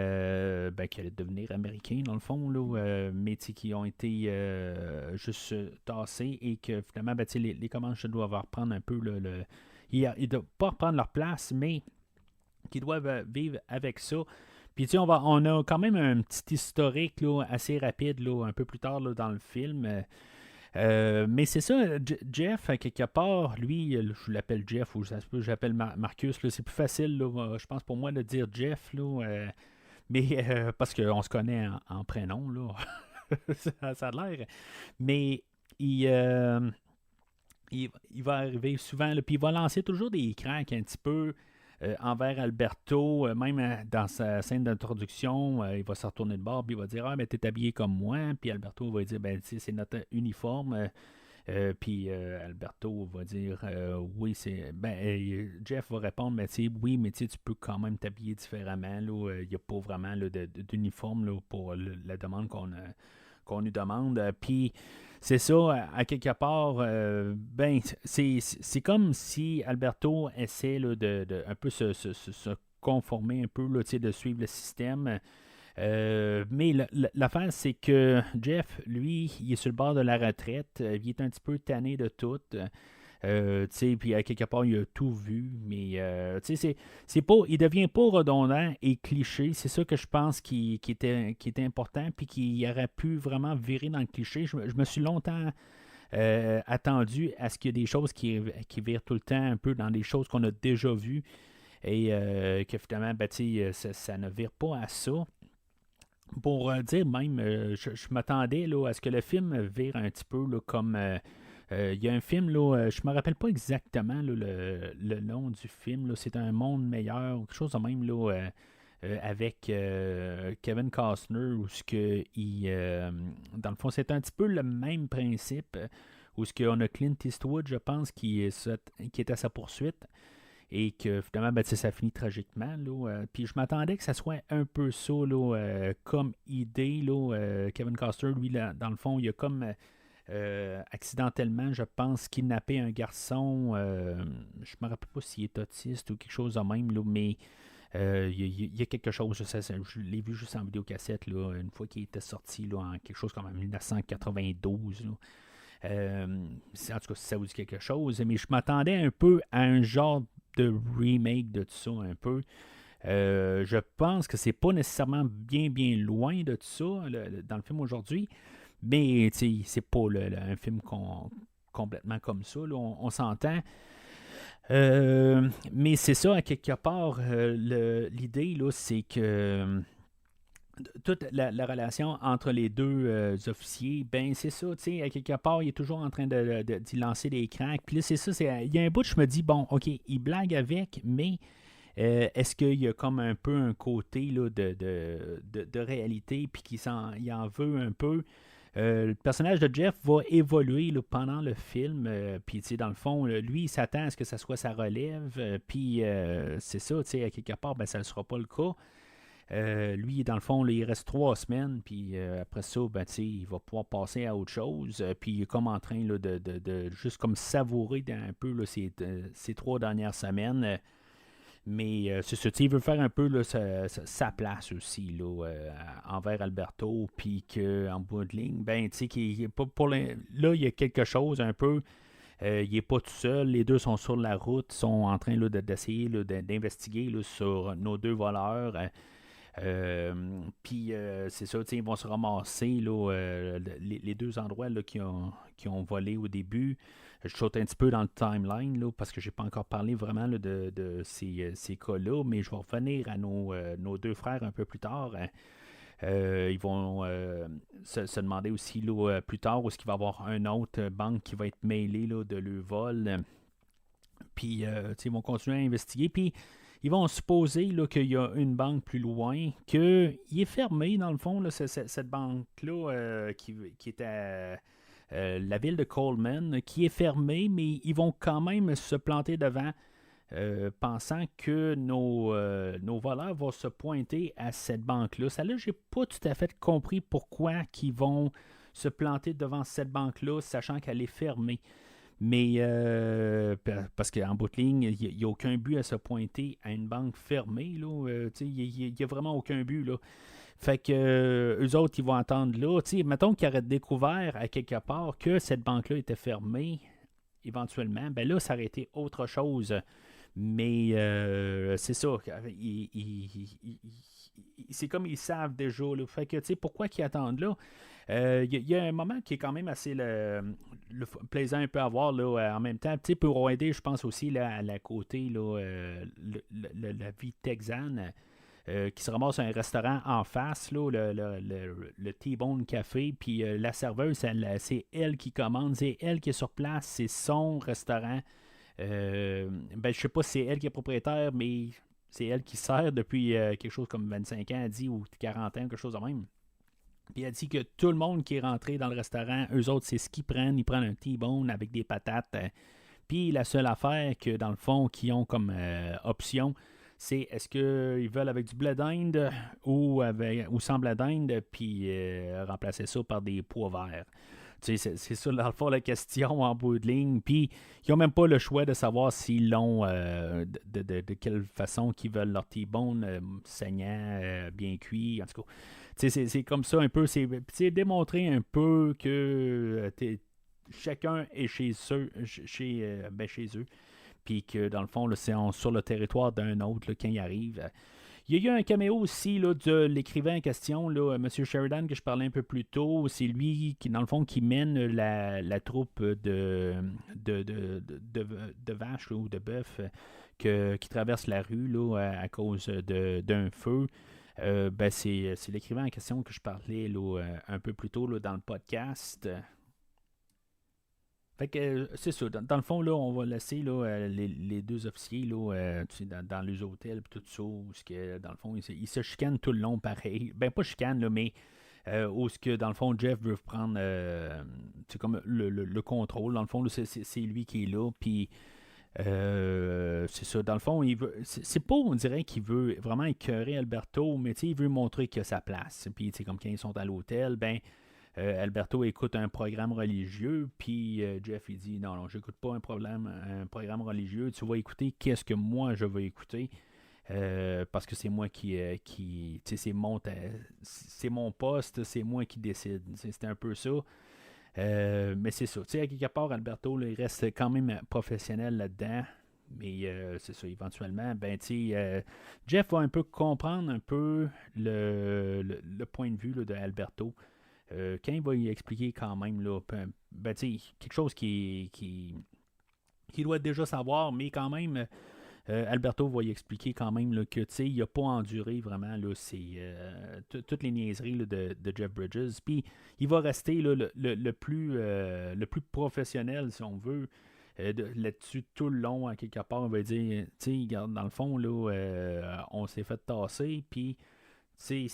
allaient devenir américains dans le fond, là, mais qui ont été juste tassés et que finalement, les Comanches doivent reprendre un peu ils ne doivent pas reprendre leur place, mais qui doivent vivre avec ça. Puis on a quand même un petit historique là, assez rapide là, un peu plus tard là, dans le film. Mais c'est ça, Jeff, à quelque part, lui, je l'appelle Jeff ou ça se peut, j'appelle Marcus, là, c'est plus facile, là, je pense pour moi de dire Jeff, là, mais parce qu'on se connaît en prénom, là, ça a l'air. Mais il, euh, il va arriver souvent, là, puis il va lancer toujours des cracks un petit peu envers Alberto, même dans sa scène d'introduction, il va se retourner de bord, puis il va dire ah, mais t'es habillé comme moi, puis Alberto va dire ben, tu sais, c'est notre uniforme. Puis Alberto va dire oui, c'est. Ben, Jeff va répondre mais tu sais, oui, mais tu sais, tu peux quand même t'habiller différemment. Il n'y a pas vraiment là, d'uniforme là, pour la demande qu'on nous demande. Puis c'est ça, à quelque part, ben, c'est comme si Alberto essaie là, de un peu se conformer un peu, là, tu sais, de suivre le système. Mais l'affaire, c'est que Jeff, lui, il est sur le bord de la retraite. Il est un petit peu tanné de tout. Puis à quelque part, il a tout vu. Mais c'est pas, il devient pas redondant et cliché. C'est ça que je pense qui était important. Puis qu'il aurait pu vraiment virer dans le cliché. Je me suis longtemps attendu à ce qu'il y ait des choses qui virent tout le temps un peu dans des choses qu'on a déjà vues. Et que finalement, ben, ça ne vire pas à ça. Pour dire même, je m'attendais là, à ce que le film vire un petit peu là, comme. Il y a un film, là, je me rappelle pas exactement là, le nom du film. Là, c'est Un monde meilleur, ou quelque chose de même là, avec Kevin Costner, où ce que dans le fond, c'est un petit peu le même principe, où ce qu'on a Clint Eastwood, je pense, qui est à sa poursuite et que finalement, ben, ça finit tragiquement. Là, puis je m'attendais que ça soit un peu ça là, comme idée. Là, Kevin Costner, lui, là, dans le fond, il a comme accidentellement, je pense, kidnappé un garçon. Je me rappelle pas s'il est autiste ou quelque chose de même, là, mais il y a quelque chose. Je l'ai vu juste en vidéocassette là, une fois qu'il était sorti là, en quelque chose comme en 1992. Là. En tout cas, si ça vous dit quelque chose, mais je m'attendais un peu à un genre de remake de tout ça, un peu. Je pense que c'est pas nécessairement bien loin de tout ça dans le film aujourd'hui, mais c'est pas un film complètement comme ça, là, on s'entend. Mais c'est ça, à quelque part, l'idée, là, c'est que toute la relation entre les deux officiers, ben c'est ça, tu sais, à quelque part, il est toujours en train d'y lancer des cracks. Puis là, c'est ça, il y a un bout, je me dis, bon, ok, il blague avec, mais est-ce qu'il y a comme un peu un côté là, de réalité, puis il en veut un peu? Le personnage de Jeff va évoluer là, pendant le film, puis tu sais, dans le fond, lui, il s'attend à ce que ça soit sa relève, puis c'est ça, tu sais, à quelque part, ben, ça ne sera pas le cas. Lui, dans le fond, là, il reste 3 semaines, puis après ça, ben, il va pouvoir passer à autre chose. Puis il est comme en train là, de juste comme savourer un peu là, ces 3 dernières semaines. Mais c'est ça, il veut faire un peu là, sa place aussi là, envers Alberto, puis qu'en bout de ligne, ben, tu sais, là, il y a quelque chose un peu. Il n'est pas tout seul, les deux sont sur la route, sont en train là, d'essayer là, d'investiguer là, sur nos deux voleurs. Puis c'est ça, ils vont se ramasser là, les deux endroits là, qui ont volé au début. Je saute un petit peu dans le timeline là, parce que j'ai pas encore parlé vraiment là, de ces cas-là, mais je vais revenir à nos deux frères un peu plus tard. Ils vont se demander aussi là, plus tard où est-ce qu'il va y avoir une autre banque qui va être mêlée là, de le vol. Puis ils vont continuer à investiguer. Puis ils vont supposer là, qu'il y a une banque plus loin, qu'il est fermé dans le fond, là, cette banque-là qui est à la ville de Coleman, qui est fermée, mais ils vont quand même se planter devant, pensant que nos voleurs vont se pointer à cette banque-là. Ça là, j'ai pas tout à fait compris pourquoi ils vont se planter devant cette banque-là, sachant qu'elle est fermée. Mais parce qu'en bout de ligne, il n'y a aucun but à se pointer à une banque fermée. Là, il n'y a vraiment aucun but. Là. Fait que eux autres, ils vont attendre là. Mettons qu'ils auraient découvert à quelque part que cette banque-là était fermée, éventuellement, ben là, ça aurait été autre chose. Mais c'est ça. c'est comme ils savent déjà. Là. Fait que, tu sais, pourquoi qu'ils attendent là? Il y a un moment qui est quand même assez plaisant un peu à voir là, en même temps. Tu sais, pour aider, je pense aussi là, à la côté, là, la vie texane. Qui se ramasse à un restaurant en face, là, le T-Bone Café, puis la serveuse, c'est elle qui commande, c'est elle qui est sur place, c'est son restaurant. Ben, je sais pas si c'est elle qui est propriétaire, mais c'est elle qui sert depuis quelque chose comme 25 ans, elle dit, ou 40 ans, quelque chose de même. Puis elle dit que tout le monde qui est rentré dans le restaurant, eux autres, c'est ce qu'ils prennent. Ils prennent un T-bone avec des patates. Puis la seule affaire que, dans le fond, qu'ils ont comme option, c'est est-ce qu'ils veulent avec du blé d'Inde ou sans blé d'Inde, puis remplacer ça par des pois verts. Tu sais, c'est ça, dans le fond, la question en bout de ligne. Puis, ils n'ont même pas le choix de savoir s'ils l'ont, de quelle façon qu'ils veulent leur T-bone, saignant, bien cuit. En tout cas, tu sais, c'est comme ça un peu. C'est démontrer un peu que chacun est chez eux. Puis que, dans le fond, là, sur le territoire d'un autre là, quand il arrive. Il y a eu un caméo aussi là, de l'écrivain en question, là, M. Sheridan, que je parlais un peu plus tôt. C'est lui qui, dans le fond, qui mène la troupe de vaches là, ou de bœufs qui traverse la rue là, à cause d'un feu. Ben, c'est l'écrivain en question que je parlais là, un peu plus tôt là, dans le podcast. Fait que c'est ça. Dans le fond, là, on va laisser là, les deux officiers là, tu sais, dans les hôtels et tout ça, où dans le fond, ils se chicanent tout le long pareil. Ben pas chicanent, là, mais où ce que dans le fond, Jeff veut prendre comme le contrôle. Dans le fond, là, c'est lui qui est là. Puis c'est ça. Dans le fond, il veut. C'est pas, on dirait qu'il veut vraiment écœurer Alberto, mais il veut montrer qu'il a sa place. Puis comme quand ils sont à l'hôtel, ben. Alberto écoute un programme religieux, puis Jeff il dit non, j'écoute pas un programme religieux, tu vas écouter qu'est-ce que moi je veux écouter, parce que c'est moi qui tu sais, c'est mon poste, c'est moi qui décide. C'est un peu ça. Mais c'est ça. Tu sais, à quelque part, Alberto, là, il reste quand même professionnel là-dedans. Mais c'est ça, éventuellement, ben, Jeff va un peu comprendre un peu le point de vue là, de Alberto. Quand il va y expliquer quand même, là, ben, quelque chose qui doit déjà savoir, mais quand même, Alberto va y expliquer quand même là, que il n'a pas enduré vraiment là, toutes les niaiseries là, de Jeff Bridges. Puis il va rester là, le plus professionnel, si on veut, là-dessus tout le long, à quelque part. On va dire, regarde, dans le fond, là, on s'est fait tasser, puis si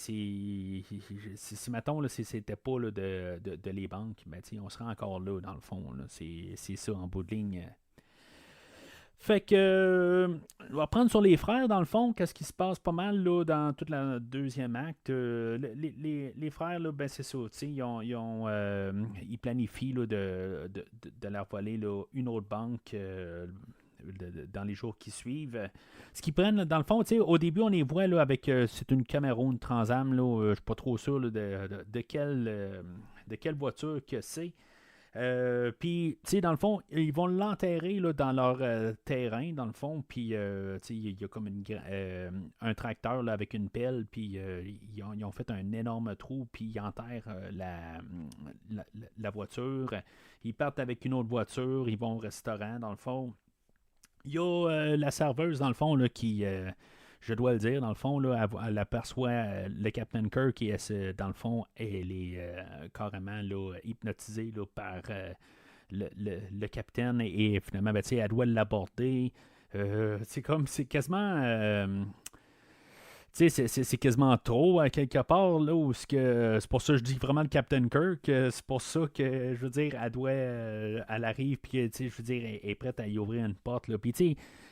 mettons, là, c'était pas là, de les banques, ben, on serait encore là, dans le fond. Là, c'est ça, en bout de ligne. Fait que, on va prendre sur les frères, dans le fond, qu'est-ce qui se passe pas mal là, dans toute la deuxième acte. Les frères, là, ben, c'est ça, ils planifient là, de leur voler là, une autre banque dans les jours qui suivent. Ce qu'ils prennent, là, dans le fond, au début, on les voit là, avec, c'est une Cameroun Transam, là, je suis pas trop sûr là, de quelle voiture que c'est. Puis, tu sais, dans le fond, ils vont l'enterrer là, dans leur terrain, dans le fond. Puis, tu sais, il y a comme un tracteur là, avec une pelle. Puis, ils ont fait un énorme trou. Puis, ils enterrent la voiture. Ils partent avec une autre voiture. Ils vont au restaurant, dans le fond. Il y a la serveuse, dans le fond, là, qui, je dois le dire, dans le fond, là, elle aperçoit le Captain Kirk et dans le fond, elle est carrément là, hypnotisée là, par le capitaine et finalement, ben, elle doit l'aborder. C'est quasiment. C'est quasiment trop à quelque part, là, où c'est pour ça que je dis vraiment le Captain Kirk, c'est pour ça que, je veux dire, elle arrive, puis, je veux dire, elle est prête à y ouvrir une porte, là, puis,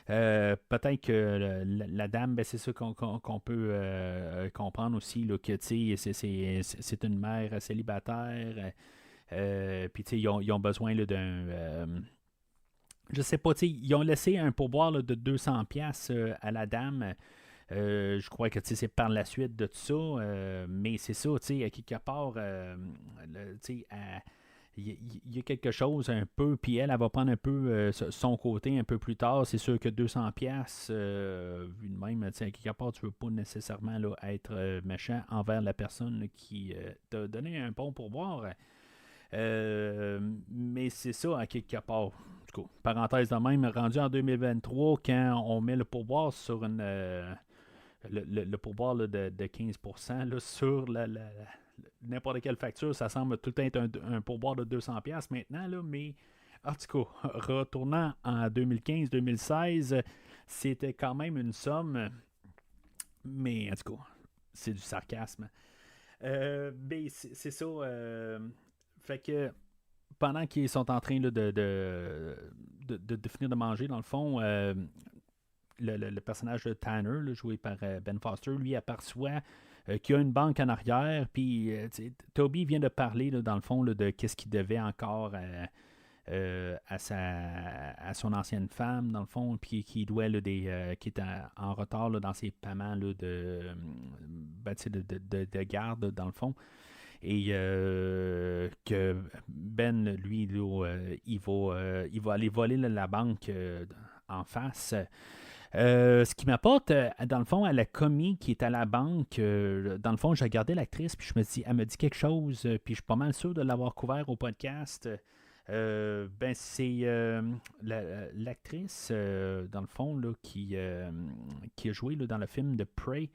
peut-être que la dame, ben, c'est ça qu'on peut comprendre aussi, là, que, c'est une mère célibataire, puis, ils ont besoin, là, d'un... je sais pas, ils ont laissé un pourboire là, de 200$ à la dame. Je crois que c'est par la suite de tout ça, mais c'est ça, à quelque part, il y a quelque chose un peu, puis elle va prendre un peu son côté un peu plus tard. C'est sûr que 200 pièces vu de même, tu sais, à quelque part, tu veux pas nécessairement là, être méchant envers la personne là, qui t'a donné un bon pourboire. Mais c'est ça, à quelque part. En tout cas, parenthèse de même, rendu en 2023, quand on met le pourboire sur une... le pourboire là, de 15% là, sur n'importe quelle facture, ça semble tout le temps être un pourboire de 200$ maintenant, là, mais en tout cas, retournant en 2015-2016, c'était quand même une somme, mais en tout cas, c'est du sarcasme. Mais c'est ça. Fait que pendant qu'ils sont en train là, de finir de manger, dans le fond, le personnage de Tanner, là, joué par Ben Foster, lui aperçoit qu'il y a une banque en arrière, puis Toby vient de parler, là, dans le fond, là, de qu'est-ce qu'il devait encore à son ancienne femme, dans le fond, puis qui doit qui est en retard là, dans ses paiements là, de garde, dans le fond. Et que Ben, lui, là, il va aller voler là, la banque en face. Ce qui m'apporte, dans le fond, à la commis qui est à la banque, dans le fond, j'ai regardé l'actrice, puis je me dis, elle me dit quelque chose, puis je suis pas mal sûr de l'avoir couvert au podcast. Ben, c'est l'actrice, dans le fond, là, qui a joué là, dans le film de Prey,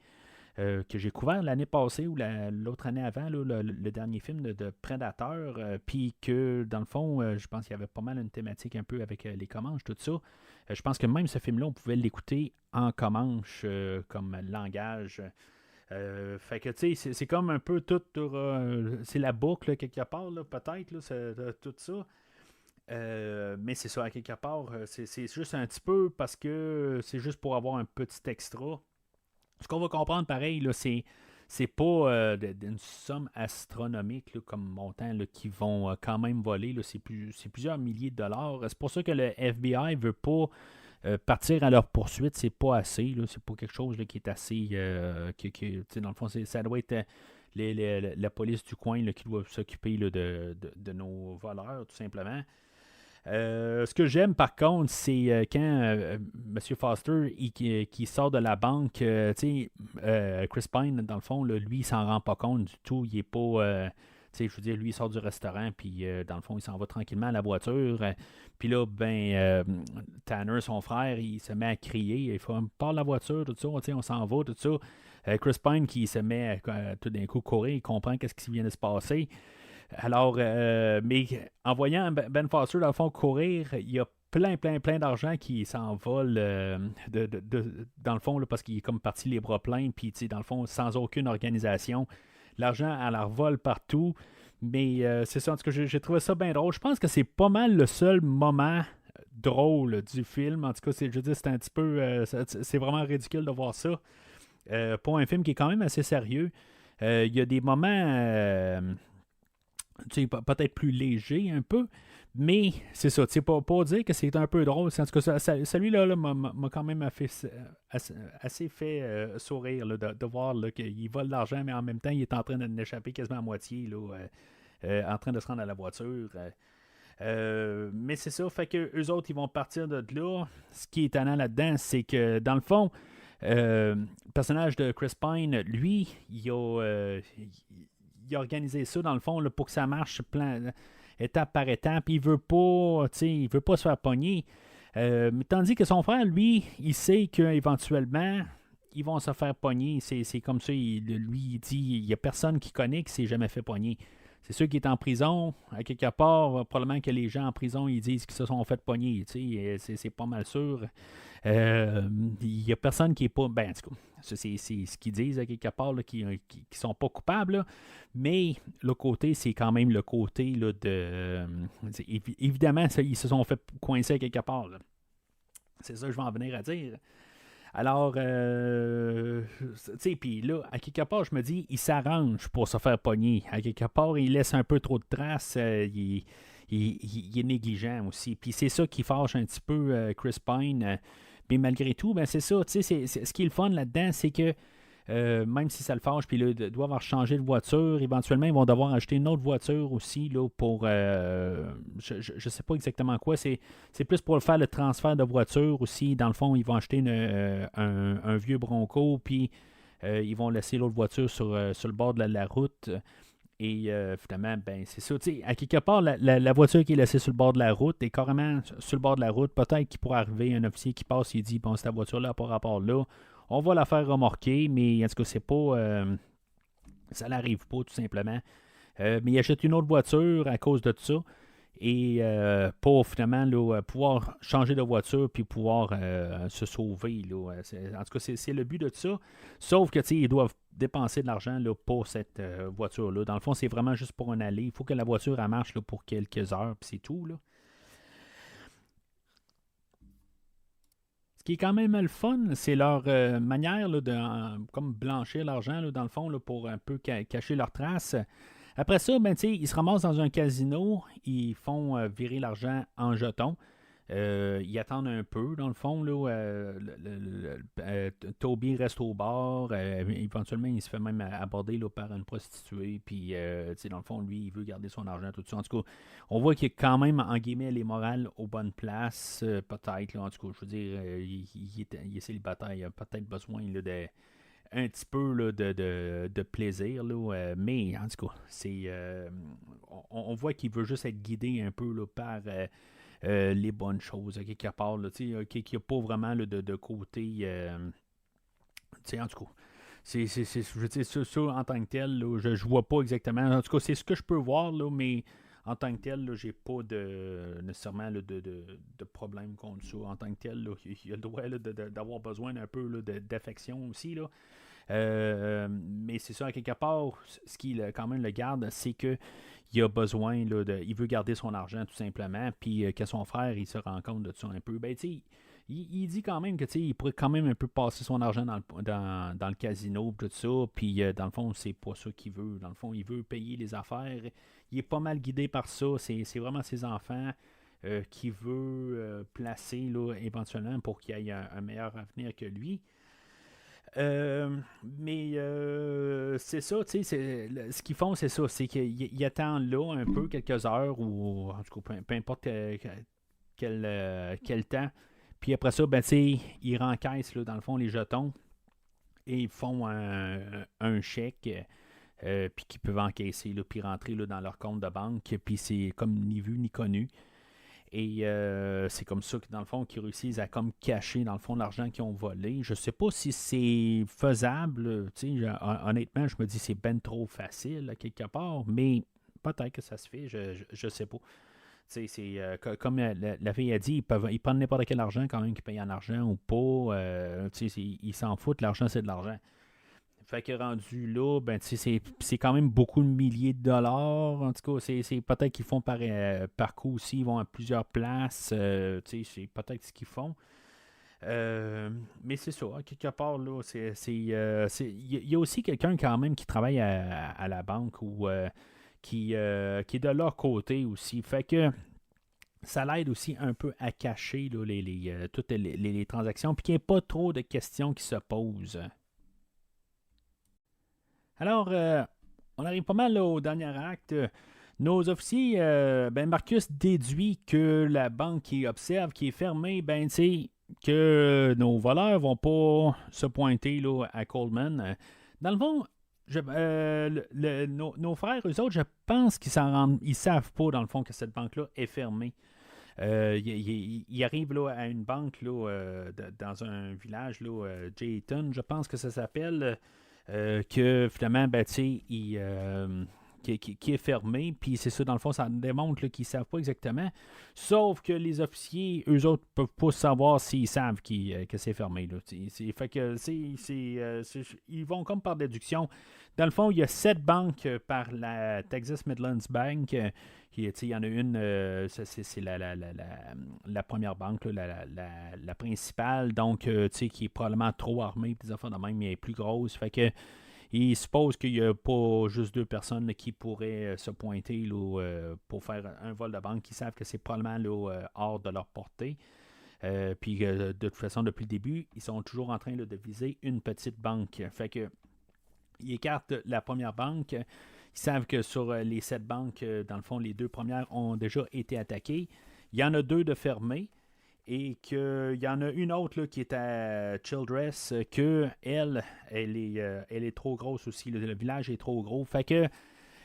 que j'ai couvert l'année passée ou l'autre année avant, là, le dernier film de Predator, puis que dans le fond, je pense qu'il y avait pas mal une thématique un peu avec les Comanches, tout ça. Je pense que même ce film-là, on pouvait l'écouter en Comanche comme langage. Fait que tu sais, c'est comme un peu tout, c'est la boucle quelque part, là, peut-être, là, tout ça. Mais c'est ça, à quelque part, c'est juste un petit peu parce que c'est juste pour avoir un petit extra. Ce qu'on va comprendre, pareil, là, c'est pas une somme astronomique là, comme montant là, qui vont quand même voler. Là, c'est plusieurs milliers de dollars. C'est pour ça que le FBI veut pas partir à leur poursuite. C'est pas assez. Là, c'est pas quelque chose là, qui est assez. Dans le fond, ça doit être la police du coin là, qui doit s'occuper là, de nos voleurs, tout simplement. Ce que j'aime par contre, c'est quand M. Foster qui sort de la banque, Chris Pine, dans le fond, là, lui, il s'en rend pas compte du tout. Il est pas. Je veux dire, lui, il sort du restaurant, puis dans le fond, il s'en va tranquillement à la voiture. Puis là, Tanner, son frère, il se met à crier. Il fait part la voiture, tout ça, on s'en va, tout ça. Chris Pine qui se met tout d'un coup courir, il comprend qu'est-ce qui vient de se passer. Alors, mais en voyant Ben Foster, dans le fond, courir, il y a plein d'argent qui s'envole dans le fond, là, parce qu'il est comme parti les bras pleins, puis dans le fond, sans aucune organisation. L'argent, elle revole partout. Mais c'est ça, en tout cas, j'ai trouvé ça bien drôle. Je pense que c'est pas mal le seul moment drôle du film. En tout cas, je veux dire, c'est un petit peu. C'est vraiment ridicule de voir ça. Pour un film qui est quand même assez sérieux. Il y a des moments peut-être plus léger un peu, mais c'est ça, pas dire que c'est un peu drôle. En tout cas, celui-là là, m'a quand même assez fait sourire là, de voir là, qu'il vole de l'argent, mais en même temps, il est en train d'échapper quasiment à moitié, là, en train de se rendre à la voiture. Mais c'est ça, fait que eux autres, ils vont partir de là. Ce qui est étonnant là-dedans, c'est que dans le fond, le personnage de Chris Pine, lui, il a organisé ça dans le fond là, pour que ça marche étape par étape. Il veut pas se faire pogner. Mais tandis que son frère, lui, il sait qu'éventuellement, ils vont se faire pogner. C'est comme ça, lui, il dit, il n'y a personne qui connaît qui s'est jamais fait pogner. C'est sûr qu'il est en prison, à quelque part, probablement que les gens en prison, ils disent qu'ils se sont fait pogner. C'est pas mal sûr. Il n'y a personne qui est pas. Ben, en tout cas, c'est ce qu'ils disent à quelque part, là, qui sont pas coupables. Là. Mais le côté, c'est quand même le côté là, de. Évidemment, ils se sont fait coincer à quelque part. Là. C'est ça que je vais en venir à dire. Alors, tu sais, puis là, à quelque part, je me dis, il s'arrange pour se faire pogner. À quelque part, il laisse un peu trop de traces. Il est négligent aussi. Puis c'est ça qui fâche un petit peu Chris Pine. Mais malgré tout, ben c'est ça. Tu sais, ce qui est le fun là-dedans, c'est que même si ça le fâche, puis là, ils doivent avoir changé de voiture. Éventuellement, ils vont devoir acheter une autre voiture aussi là, pour. Je ne sais pas exactement quoi. C'est plus pour faire le transfert de voiture aussi. Dans le fond, ils vont acheter un vieux Bronco, puis ils vont laisser l'autre voiture sur le bord de la route. Et finalement, ben c'est ça. Tu sais, à quelque part, la voiture qui est laissée sur le bord de la route est carrément sur le bord de la route. Peut-être qu'il pourrait arriver un officier qui passe et dit bon, cette voiture-là n'a pas rapport là. On va la faire remorquer, mais en tout cas, c'est pas. Ça n'arrive pas, tout simplement. Mais il achète une autre voiture à cause de ça. Et pour finalement là, pouvoir changer de voiture puis pouvoir se sauver. Là. En tout cas, c'est le but de ça. Sauf que ils doivent dépenser de l'argent là, pour cette voiture-là. Dans le fond, c'est vraiment juste pour un aller. Il faut que la voiture elle marche là, pour quelques heures, puis c'est tout. Là. Ce qui est quand même le fun, c'est leur manière là, de comme blanchir l'argent, là, dans le fond, là, pour un peu cacher leurs traces. Après ça, ben, ils se ramassent dans un casino, ils font virer l'argent en jetons. Ils attendent un peu, dans le fond. Là, Toby reste au bar. Éventuellement, il se fait même aborder là, par une prostituée. Puis, dans le fond, lui, il veut garder son argent, tout ça. En tout cas, on voit qu'il est quand même, en guillemets, les morales aux bonnes places. Peut-être, là, en tout cas, je veux dire, il est célibataire. Il a peut-être besoin là, un petit peu là, de plaisir. Là, mais, en tout cas, on voit qu'il veut juste être guidé un peu là, par les bonnes choses, quelque part, là, qu'il n'y a pas vraiment là, de côté. En tout cas, je veux dire, ça, en tant que tel, là, je ne vois pas exactement. En tout cas, c'est ce que je peux voir, là, mais en tant que tel, j'ai pas nécessairement là, de problème contre ça. En tant que tel, là, il a le droit là, d'avoir besoin d'un peu là, d'affection aussi. Là. Mais c'est ça, à quelque part, ce qui quand même le garde, c'est que il a besoin, là, il veut garder son argent tout simplement, puis que son frère, il se rend compte de ça un peu. Ben, tu sais, il dit quand même que il pourrait quand même un peu passer son argent dans le casino, tout ça, puis dans le fond, c'est pas ça qu'il veut. Dans le fond, il veut payer les affaires. Il est pas mal guidé par ça. C'est vraiment ses enfants qu'il veut placer là, éventuellement pour qu'il ait un meilleur avenir que lui. Mais c'est ça, tu sais, ce qu'ils font, c'est ça, c'est qu'ils attendent là un peu, quelques heures, ou en tout cas, peu importe quel temps. Puis après ça, ben, tu sais, ils rencaissent, là, dans le fond, les jetons, et ils font un chèque, puis qu'ils peuvent encaisser, là, puis rentrer là, dans leur compte de banque, puis c'est comme ni vu ni connu. Et c'est comme ça que dans le fond, qu'ils réussissent à comme cacher dans le fond l'argent qu'ils ont volé. Je sais pas si c'est faisable. Honnêtement, je me dis que c'est ben trop facile à quelque part, mais peut-être que ça se fait, je sais pas. Comme la fille a dit, ils prennent n'importe quel argent quand même qu'ils payent en argent ou pas. Ils s'en foutent, l'argent c'est de l'argent. Fait que rendu là, ben, c'est quand même beaucoup de milliers de dollars. En tout cas, c'est peut-être qu'ils font par coup aussi. Ils vont à plusieurs places. C'est peut-être ce qu'ils font. Mais c'est ça. À quelque part, là, il y a aussi quelqu'un quand même qui travaille à la banque ou qui est de leur côté aussi. Fait que ça l'aide aussi un peu à cacher là, toutes les transactions. Puis qu'il n'y ait pas trop de questions qui se posent. Alors, on arrive pas mal là, au dernier acte. Nos officiers, ben Marcus déduit que la banque qui observe, qui est fermée, ben tu sais, que nos voleurs vont pas se pointer là, à Coleman. Dans le fond, nos frères, eux autres, je pense qu'ils ils savent pas, dans le fond, que cette banque-là est fermée. Ils arrivent là, à une banque là, dans un village, là, Jayton, je pense que ça s'appelle que finalement, ben, tu sais, qui est fermé. Puis c'est ça, dans le fond, ça démontre là, qu'ils ne savent pas exactement. Sauf que les officiers, eux autres, ne peuvent pas savoir s'ils savent que c'est fermé. Là. Fait que ils vont comme par déduction. Dans le fond, il y a 7 banques par la Texas Midlands Bank. Il y en a une, c'est la première banque, là, la principale, donc qui est probablement trop armée, des affaires de même, mais elle est plus grosse. Fait que il suppose qu'il n'y a pas juste 2 personnes là, qui pourraient se pointer là, pour faire un vol de banque, qui savent que c'est probablement là, hors de leur portée. Puis de toute façon, depuis le début, ils sont toujours en train là, de viser une petite banque. Fait que ils écartent la première banque. Ils savent que sur les 7 banques, dans le fond, les 2 premières ont déjà été attaquées. Il y en a 2 de fermées et qu'il y en a une autre là, qui est à Childress, que elle est trop grosse aussi. Le village est trop gros. Fait que,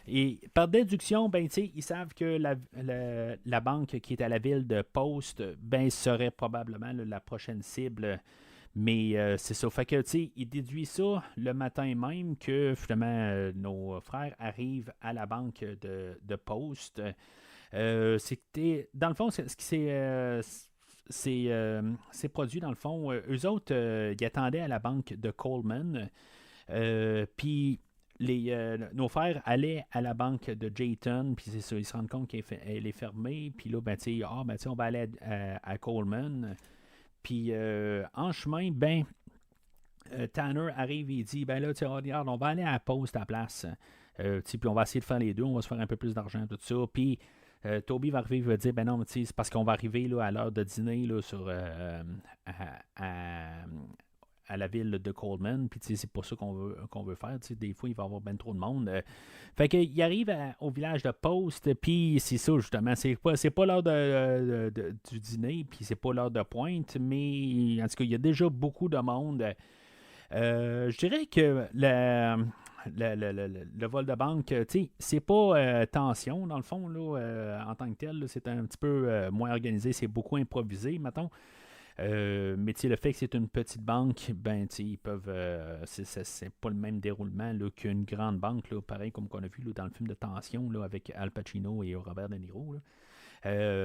et par déduction, ben, ils savent que la banque qui est à la ville de Post ben, serait probablement là, la prochaine cible. Mais c'est ça. Fait que, ils déduisent ça le matin même que finalement nos frères arrivent à la banque de Post. Dans le fond, ce qui c'est produit, dans le fond. Eux autres, ils attendaient à la banque de Coleman. Puis nos frères allaient à la banque de Jayton, puis c'est ça, ils se rendent compte qu'elle est fermée. Puis là, on va aller à Coleman. Puis en chemin, ben, Tanner arrive et il dit ben là, regarde, on va aller à la pause à la place. Puis on va essayer de faire les deux, on va se faire un peu plus d'argent, tout ça. Puis Toby va arriver, il va dire ben non, c'est parce qu'on va arriver là, à l'heure de dîner là, à, à la ville de Coleman, puis c'est pas ça qu'on veut faire. Des fois, il va y avoir ben trop de monde. Fait qu'il arrive au village de Post, puis c'est ça, justement. C'est pas l'heure du dîner, puis c'est pas l'heure de pointe, mais en tout cas, il y a déjà beaucoup de monde. Je dirais que le vol de banque, c'est pas tension, dans le fond, là, en tant que tel. Là, c'est un petit peu moins organisé, c'est beaucoup improvisé, mettons. Mais le fait que c'est une petite banque, ben ils peuvent. C'est pas le même déroulement là, qu'une grande banque, là, pareil comme qu'on a vu là, dans le film de tension là, avec Al Pacino et Robert De Niro. Là.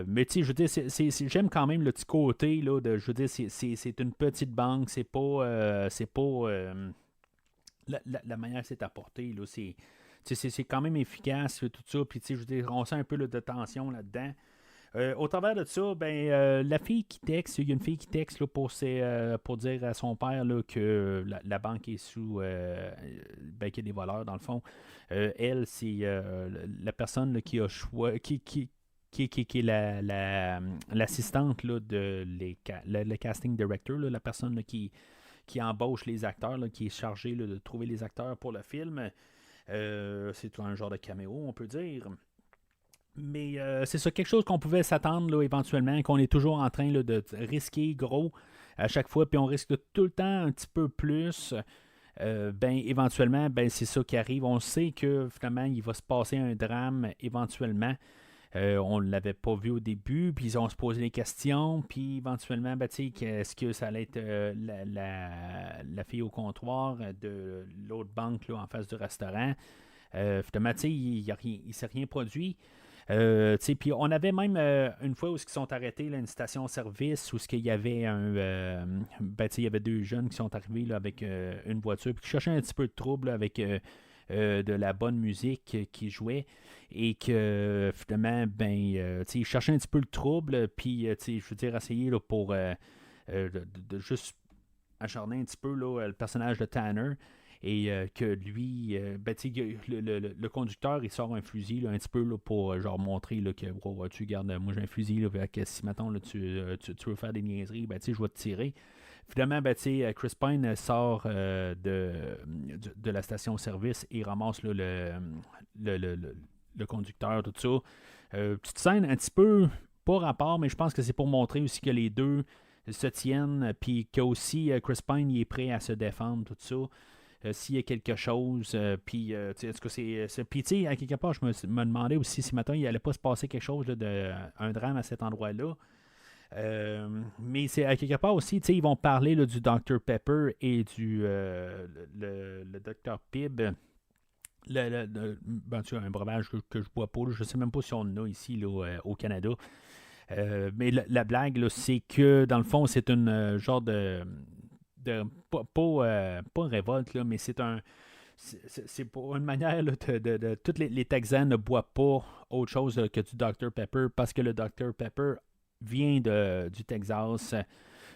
Mais je veux dire, j'aime quand même le petit côté là, de. Je veux dire, c'est une petite banque, c'est pas la manière que c'est apporté. Là, c'est quand même efficace, tout ça. Puis je veux dire, on sent un peu là, de tension là-dedans. Au travers de ça, ben, la fille qui texte, il y a une fille qui texte là, pour dire à son père là, que la banque est sous. Ben, qu'il y a des voleurs, dans le fond. Elle, c'est la personne là, qui a choisi. Qui est l'assistante là, le casting director, là, la personne là, qui embauche les acteurs, là, qui est chargée là, de trouver les acteurs pour le film. C'est un genre de caméo, on peut dire. Mais c'est ça, quelque chose qu'on pouvait s'attendre là, éventuellement, qu'on est toujours en train là, de risquer gros à chaque fois, puis on risque tout le temps un petit peu plus. Ben, éventuellement, ben, c'est ça qui arrive. On sait que finalement, il va se passer un drame éventuellement. On ne l'avait pas vu au début, puis ils ont se posé des questions, puis éventuellement, ben, est-ce que ça allait être la fille au comptoir de l'autre banque là, en face du restaurant? Finalement, il ne s'est rien produit. Puis on avait même une fois où ils sont arrêtés, là, une station-service, où il y avait il y avait 2 jeunes qui sont arrivés là, avec une voiture, puis qui cherchaient un petit peu de trouble là, avec de la bonne musique qui jouait, et que finalement, ils cherchaient un petit peu le trouble, puis je veux dire, essayer là, pour de juste acharner un petit peu là, le personnage de Tanner. Et que lui, le conducteur, il sort un fusil là, un petit peu là, pour genre montrer là, que tu gardes, moi j'ai un fusil, là, que si maintenant tu veux faire des niaiseries, je vais te tirer. Finalement, Chris Pine sort de la station-service et ramasse là, le conducteur, tout ça. Petite scène un petit peu pas rapport, mais je pense que c'est pour montrer aussi que les deux se tiennent, puis que aussi Chris Pine il est prêt à se défendre, tout ça. S'il y a quelque chose, puis en tout cas, puis tu sais, à quelque part, je me demandais aussi si maintenant il n'allait pas se passer quelque chose, là, un drame à cet endroit-là. Mais c'est à quelque part aussi, ils vont parler là, du Dr Pepper et le Dr Pibb. Un breuvage que je bois pas, là, je sais même pas si on en a ici là, au Canada. Mais la blague, là, c'est que dans le fond, c'est une genre pas une révolte, là, mais c'est pour une manière là, tous les Texans ne boivent pas autre chose que du Dr Pepper parce que le Dr Pepper vient du Texas.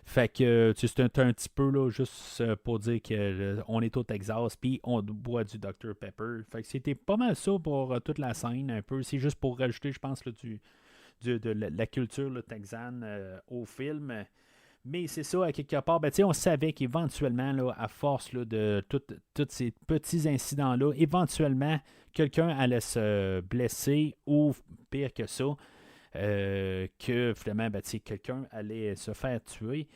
Fait que c'est un petit peu là, juste pour dire qu'on est au Texas puis on boit du Dr Pepper. Fait que c'était pas mal ça pour toute la scène un peu. C'est juste pour rajouter, je pense, là, de la culture là, texane au film. Mais c'est ça, à quelque part, ben, on savait qu'éventuellement, là, à force là, de tous ces petits incidents-là, éventuellement, quelqu'un allait se blesser ou, pire que ça, que finalement, ben, quelqu'un allait se faire tuer.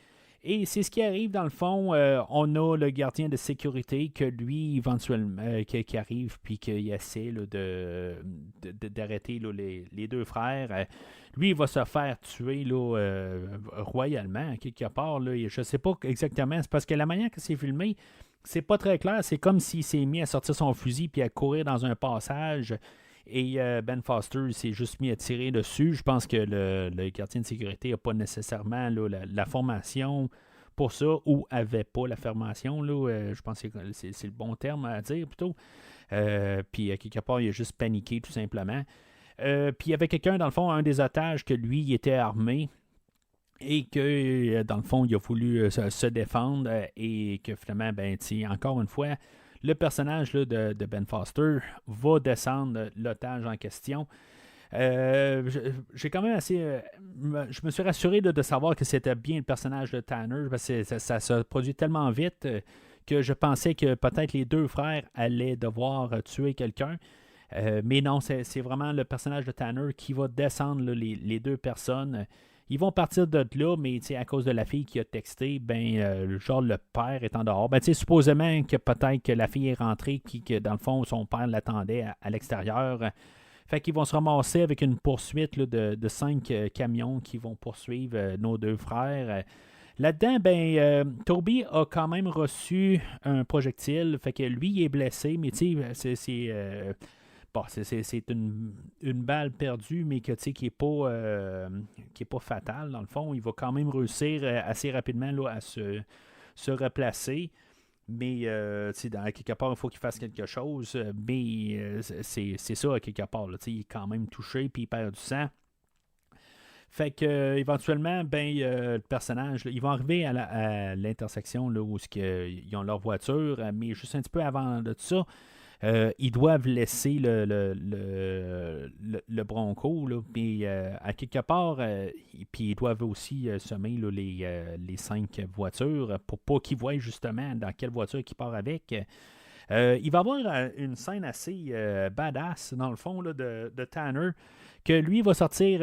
Et c'est ce qui arrive dans le fond. On a le gardien de sécurité que lui, éventuellement, qui arrive puis qui essaie là, d'arrêter là, les deux frères. Lui, il va se faire tuer là, royalement, quelque part. Là, je ne sais pas exactement. C'est parce que la manière que c'est filmé, c'est pas très clair. C'est comme s'il s'est mis à sortir son fusil puis à courir dans un passage. Et Ben Foster s'est juste mis à tirer dessus. Je pense que le gardien de sécurité n'a pas nécessairement là, la formation pour ça ou avait pas la formation. Là, je pense que c'est le bon terme à dire plutôt. Puis quelque part, il a juste paniqué tout simplement. Puis il y avait quelqu'un, dans le fond, un des otages, que lui, il était armé et que, dans le fond, il a voulu se défendre et que finalement, ben, encore une fois, le personnage là, de Ben Foster va descendre l'otage en question. J'ai quand même assez. Je me suis rassuré là, de savoir que c'était bien le personnage de Tanner parce que ça se produit tellement vite que je pensais que peut-être les deux frères allaient devoir tuer quelqu'un. Mais non, c'est vraiment le personnage de Tanner qui va descendre là, les deux personnes. Ils vont partir de là, mais à cause de la fille qui a texté, genre le père est en dehors. Supposément que peut-être que la fille est rentrée et que dans le fond, son père l'attendait à l'extérieur. Fait qu'ils vont se ramasser avec une poursuite là, de 5 camions qui vont poursuivre nos deux frères. Là-dedans, Toby a quand même reçu un projectile. Fait que lui, il est blessé, mais c'est une balle perdue, mais qui n'est pas fatale, dans le fond. Il va quand même réussir assez rapidement là, à se replacer. Mais, à quelque part, il faut qu'il fasse quelque chose. Mais c'est ça, à quelque part. Là, il est quand même touché, puis il perd du sang. Fait que éventuellement, le personnage, là, ils vont arriver à l'intersection là, où ils ont leur voiture, mais juste un petit peu avant de ça, ils doivent laisser le Bronco, là, puis à quelque part, puis ils doivent aussi semer là, les 5 voitures pour pas qu'ils voient justement dans quelle voiture ils part avec. Il va y avoir une scène assez badass, dans le fond, là, de Tanner, que lui va sortir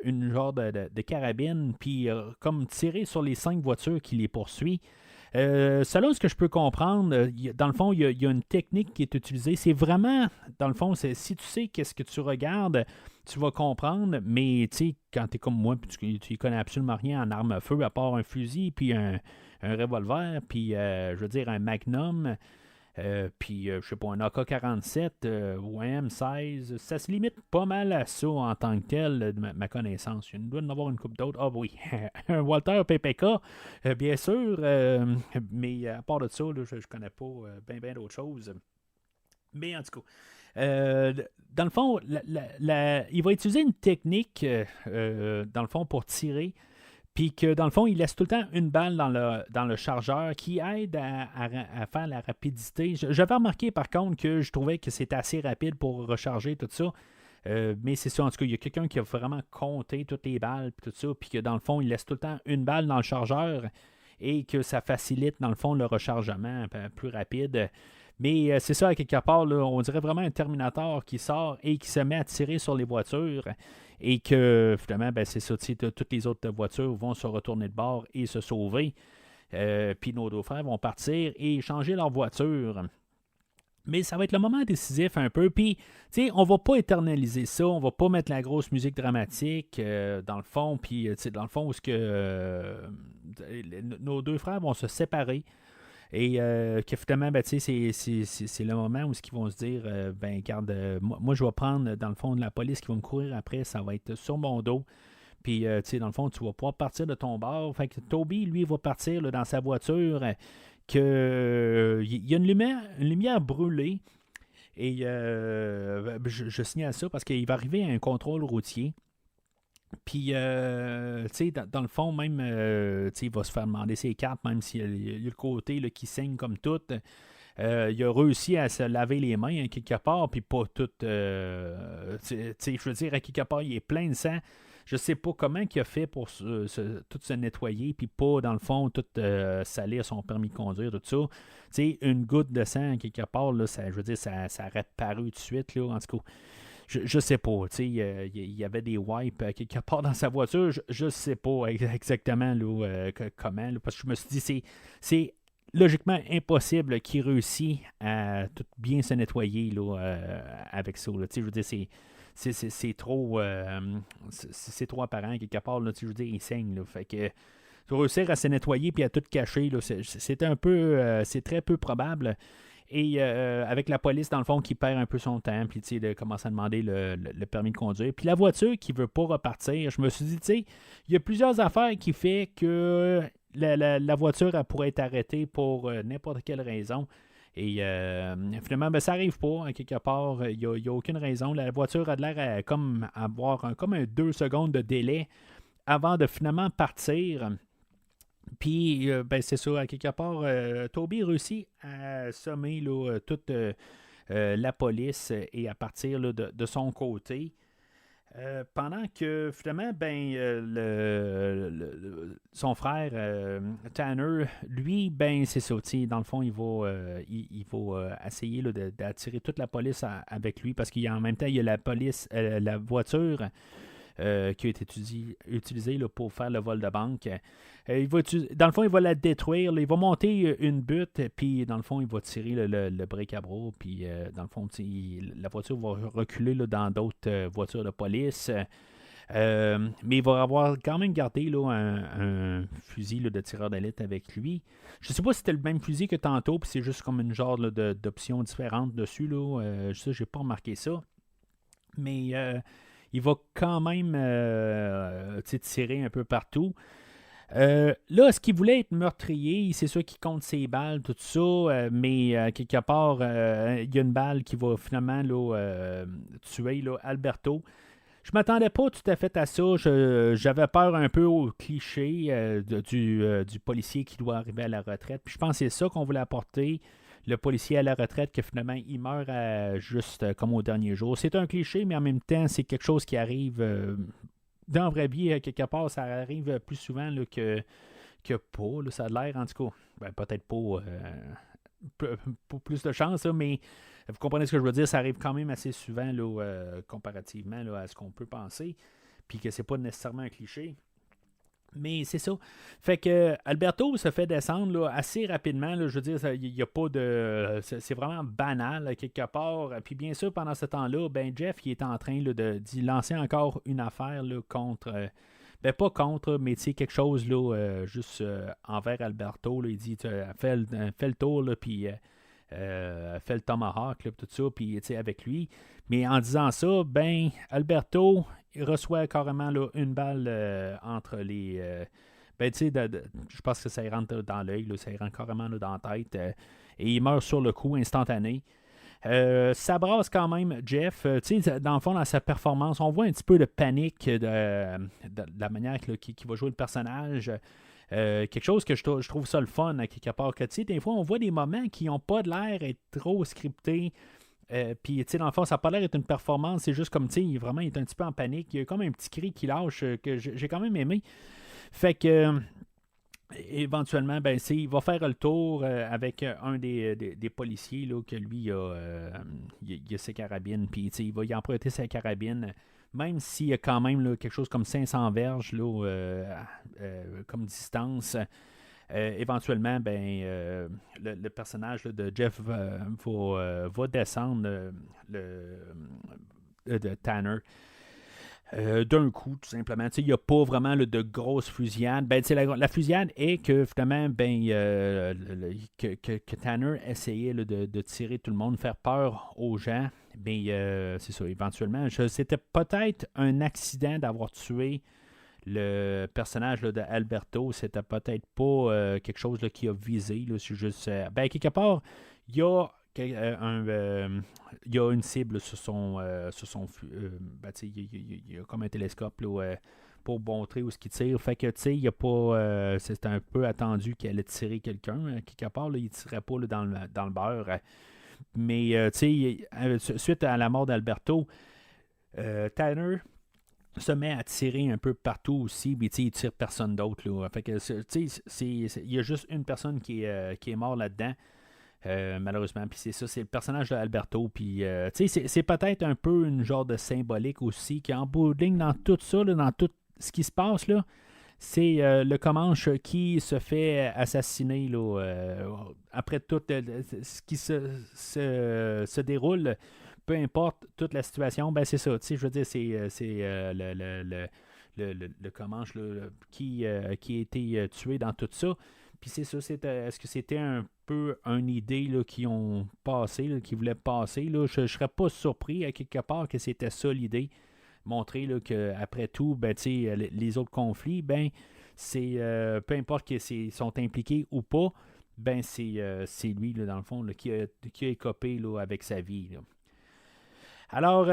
une genre de carabine, puis comme tirer sur les 5 voitures qui les poursuit. Selon ce que je peux comprendre, dans le fond, il y a une technique qui est utilisée. C'est vraiment, dans le fond, si tu sais qu'est-ce que tu regardes, tu vas comprendre, mais tu sais, quand tu es comme moi, puis tu connais absolument rien en arme à feu, à part un fusil, puis un revolver, puis je veux dire un magnum, puis, je sais pas, un AK-47 ou un M16, ça se limite pas mal à ça en tant que tel, de ma connaissance. Il doit y en avoir une coupe d'autres. Ah oui, un Walter PPK, bien sûr, mais à part de ça, là, je connais pas bien d'autres choses. Mais en tout cas, dans le fond, il va utiliser une technique, dans le fond, pour tirer. Puis que dans le fond, il laisse tout le temps une balle dans le chargeur qui aide à faire la rapidité. J'avais remarqué par contre que je trouvais que c'était assez rapide pour recharger tout ça. Mais c'est ça, en tout cas, il y a quelqu'un qui a vraiment compté toutes les balles et tout ça, puis que dans le fond, il laisse tout le temps une balle dans le chargeur et que ça facilite dans le fond le rechargement plus rapide. Mais c'est ça, à quelque part, là, on dirait vraiment un Terminator qui sort et qui se met à tirer sur les voitures. Et que finalement, c'est ça, toutes les autres voitures vont se retourner de bord et se sauver. Puis nos deux frères vont partir et changer leur voiture. Mais ça va être le moment décisif un peu. Puis, on va pas éternaliser ça. On va pas mettre la grosse musique dramatique dans le fond. Puis, dans le fond, où nos deux frères vont se séparer. Et que finalement, c'est le moment où ils vont se dire regarde, moi, je vais prendre, dans le fond, de la police qui va me courir après, ça va être sur mon dos. Puis, dans le fond, tu vas pouvoir partir de ton bar. Fait que Toby, lui, va partir là, dans sa voiture, il y a une lumière brûlée. Et je signale ça parce qu'il va arriver à un contrôle routier. Puis, dans le fond, même, il va se faire demander ses cartes, même s'il y a le côté là, qui saigne comme tout. Il a réussi à se laver les mains quelque part, puis pas tout. Je veux dire, à quelque part, il est plein de sang. Je sais pas comment il a fait pour tout se nettoyer, puis pas, dans le fond, tout salir son permis de conduire, tout ça. Tu sais, une goutte de sang quelque part, là, ça, je veux dire, ça aurait paru tout de suite, là, en tout cas. Je sais pas, tu sais, il y avait des wipes quelque part dans sa voiture, je sais pas exactement là, comment, là, parce que je me suis dit, c'est logiquement impossible qu'il réussisse à tout bien se nettoyer là, avec ça. Là. Tu sais, je veux dire, c'est trop, c'est trop apparent quelque part. Là, tu sais, je veux dire, il saigne. Là, fait que réussir à se nettoyer puis à tout cacher, là, c'est un peu, c'est très peu probable. Et avec la police, dans le fond, qui perd un peu son temps, puis de commencer à demander le permis de conduire. Puis la voiture qui ne veut pas repartir, je me suis dit, tu sais, il y a plusieurs affaires qui font que la voiture elle pourrait être arrêtée pour n'importe quelle raison. Et finalement, ben, ça n'arrive pas, hein, quelque part. Il n'y a aucune raison. La voiture a l'air comme avoir comme un 2 secondes de délai avant de finalement partir. Puis, ben, c'est ça, à quelque part, Toby réussit à sommer là, toute la police et à partir là, de son côté. Pendant que finalement, ben, son frère Tanner, lui, ben, c'est ça. Dans le fond, il va essayer là, d'attirer toute la police avec lui parce qu'en même temps, il y a la police, la voiture qui a été utilisée là, pour faire le vol de banque. Dans le fond, il va la détruire. Là, il va monter une butte, puis dans le fond, il va tirer le break à bras. Puis dans le fond, la voiture va reculer là, dans d'autres voitures de police. Mais il va avoir quand même gardé là, un fusil là, de tireur d'élite avec lui. Je ne sais pas si c'était le même fusil que tantôt, puis c'est juste comme une genre là, d'option différente dessus. Là. Ça, j'ai pas remarqué ça. Mais il va quand même tirer un peu partout. Là, est-ce qu'il voulait être meurtrier? C'est sûr qu'il compte ses balles, tout ça, mais quelque part, il y a une balle qui va finalement là, tuer là, Alberto. Je m'attendais pas tout à fait à ça. J'avais peur un peu au cliché du policier qui doit arriver à la retraite. Puis je pense que c'est ça qu'on voulait apporter. Le policier à la retraite, que finalement, il meurt juste comme au dernier jour. C'est un cliché, mais en même temps, c'est quelque chose qui arrive dans la vraie vie, quelque part. Ça arrive plus souvent là, que pas. Là, ça a l'air, en tout cas. Ben, peut-être pas pour plus de chance, là, mais vous comprenez ce que je veux dire. Ça arrive quand même assez souvent là, comparativement là, à ce qu'on peut penser. Puis que c'est pas nécessairement un cliché. Mais c'est ça. Fait que Alberto se fait descendre là, assez rapidement. Là, je veux dire, il n'y a pas de. C'est vraiment banal là, quelque part. Puis bien sûr, pendant ce temps-là, ben Jeff il est en train là, d'y lancer encore une affaire là, contre. Ben pas contre, mais tu sais, quelque chose là, juste envers Alberto. Là, il dit fais le tour, là, puis fait le tomahawk, là, tout ça, puis avec lui. Mais en disant ça, ben Alberto il reçoit carrément là, une balle entre les. Ben tu sais, je pense que ça y rentre dans l'œil, là, ça y rentre carrément là, dans la tête. Et il meurt sur le coup, instantané. Ça brasse quand même Jeff. Dans le fond, dans sa performance, on voit un petit peu de panique de la manière qu'il va jouer le personnage. Quelque chose que je trouve ça le fun à quelque part. Que, des fois, on voit des moments qui n'ont pas de l'air être trop scriptés. Puis, dans le fond, ça n'a pas l'air d'être une performance. C'est juste comme, il est un petit peu en panique. Il y a comme un petit cri qui lâche que j'ai quand même aimé. Fait que, éventuellement, ben, il va faire le tour avec un des policiers, là, que lui, il a ses carabines. Puis, il va y emprunter sa carabine. Même s'il y a quand même là, quelque chose comme 500 verges là, comme distance, éventuellement, ben, le personnage là, de Jeff va descendre de Tanner. D'un coup, tout simplement. Il n'y a pas vraiment là, de grosses fusillades. Ben, la fusillade est que finalement, ben, que Tanner essayait là, de tirer tout le monde, faire peur aux gens. Ben, c'est ça, éventuellement. C'était peut-être un accident d'avoir tué le personnage là, d'Alberto. C'était peut-être pas quelque chose là, qui a visé. Là, c'est juste, ben, quelque part, il y a il y a une cible sur son ben, il y a comme un télescope là, pour montrer où ce qu'il tire. Fait que il y a pas c'est un peu attendu qu'il allait tirer quelqu'un. Quelque part, là, il ne tirait pas là, dans le beurre. Mais suite à la mort d'Alberto, Tanner se met à tirer un peu partout aussi, puis il tire personne d'autre. Là. Fait que, il y a juste une personne qui est mort là-dedans, malheureusement. Puis c'est ça, c'est le personnage d'Alberto. Puis, c'est peut-être un peu une genre de symbolique aussi, qui en bout de ligne, dans tout ça, là, dans tout ce qui se passe, là, c'est le Comanche qui se fait assassiner là, après tout ce qui se déroule, peu importe toute la situation, ben c'est ça. Je veux dire, c'est le Comanche là, qui a été tué dans tout ça. Puis c'est ça, est-ce que c'était un peu une idée là, qui ont passé, là, qui voulaient passer? Là? Je ne serais pas surpris à quelque part que c'était ça l'idée montrer là, qu'après tout, ben, les autres conflits, ben, c'est peu importe qu'ils sont impliqués ou pas, ben, c'est lui, là, dans le fond, là, qui a écopé là, avec sa vie. Là. Alors,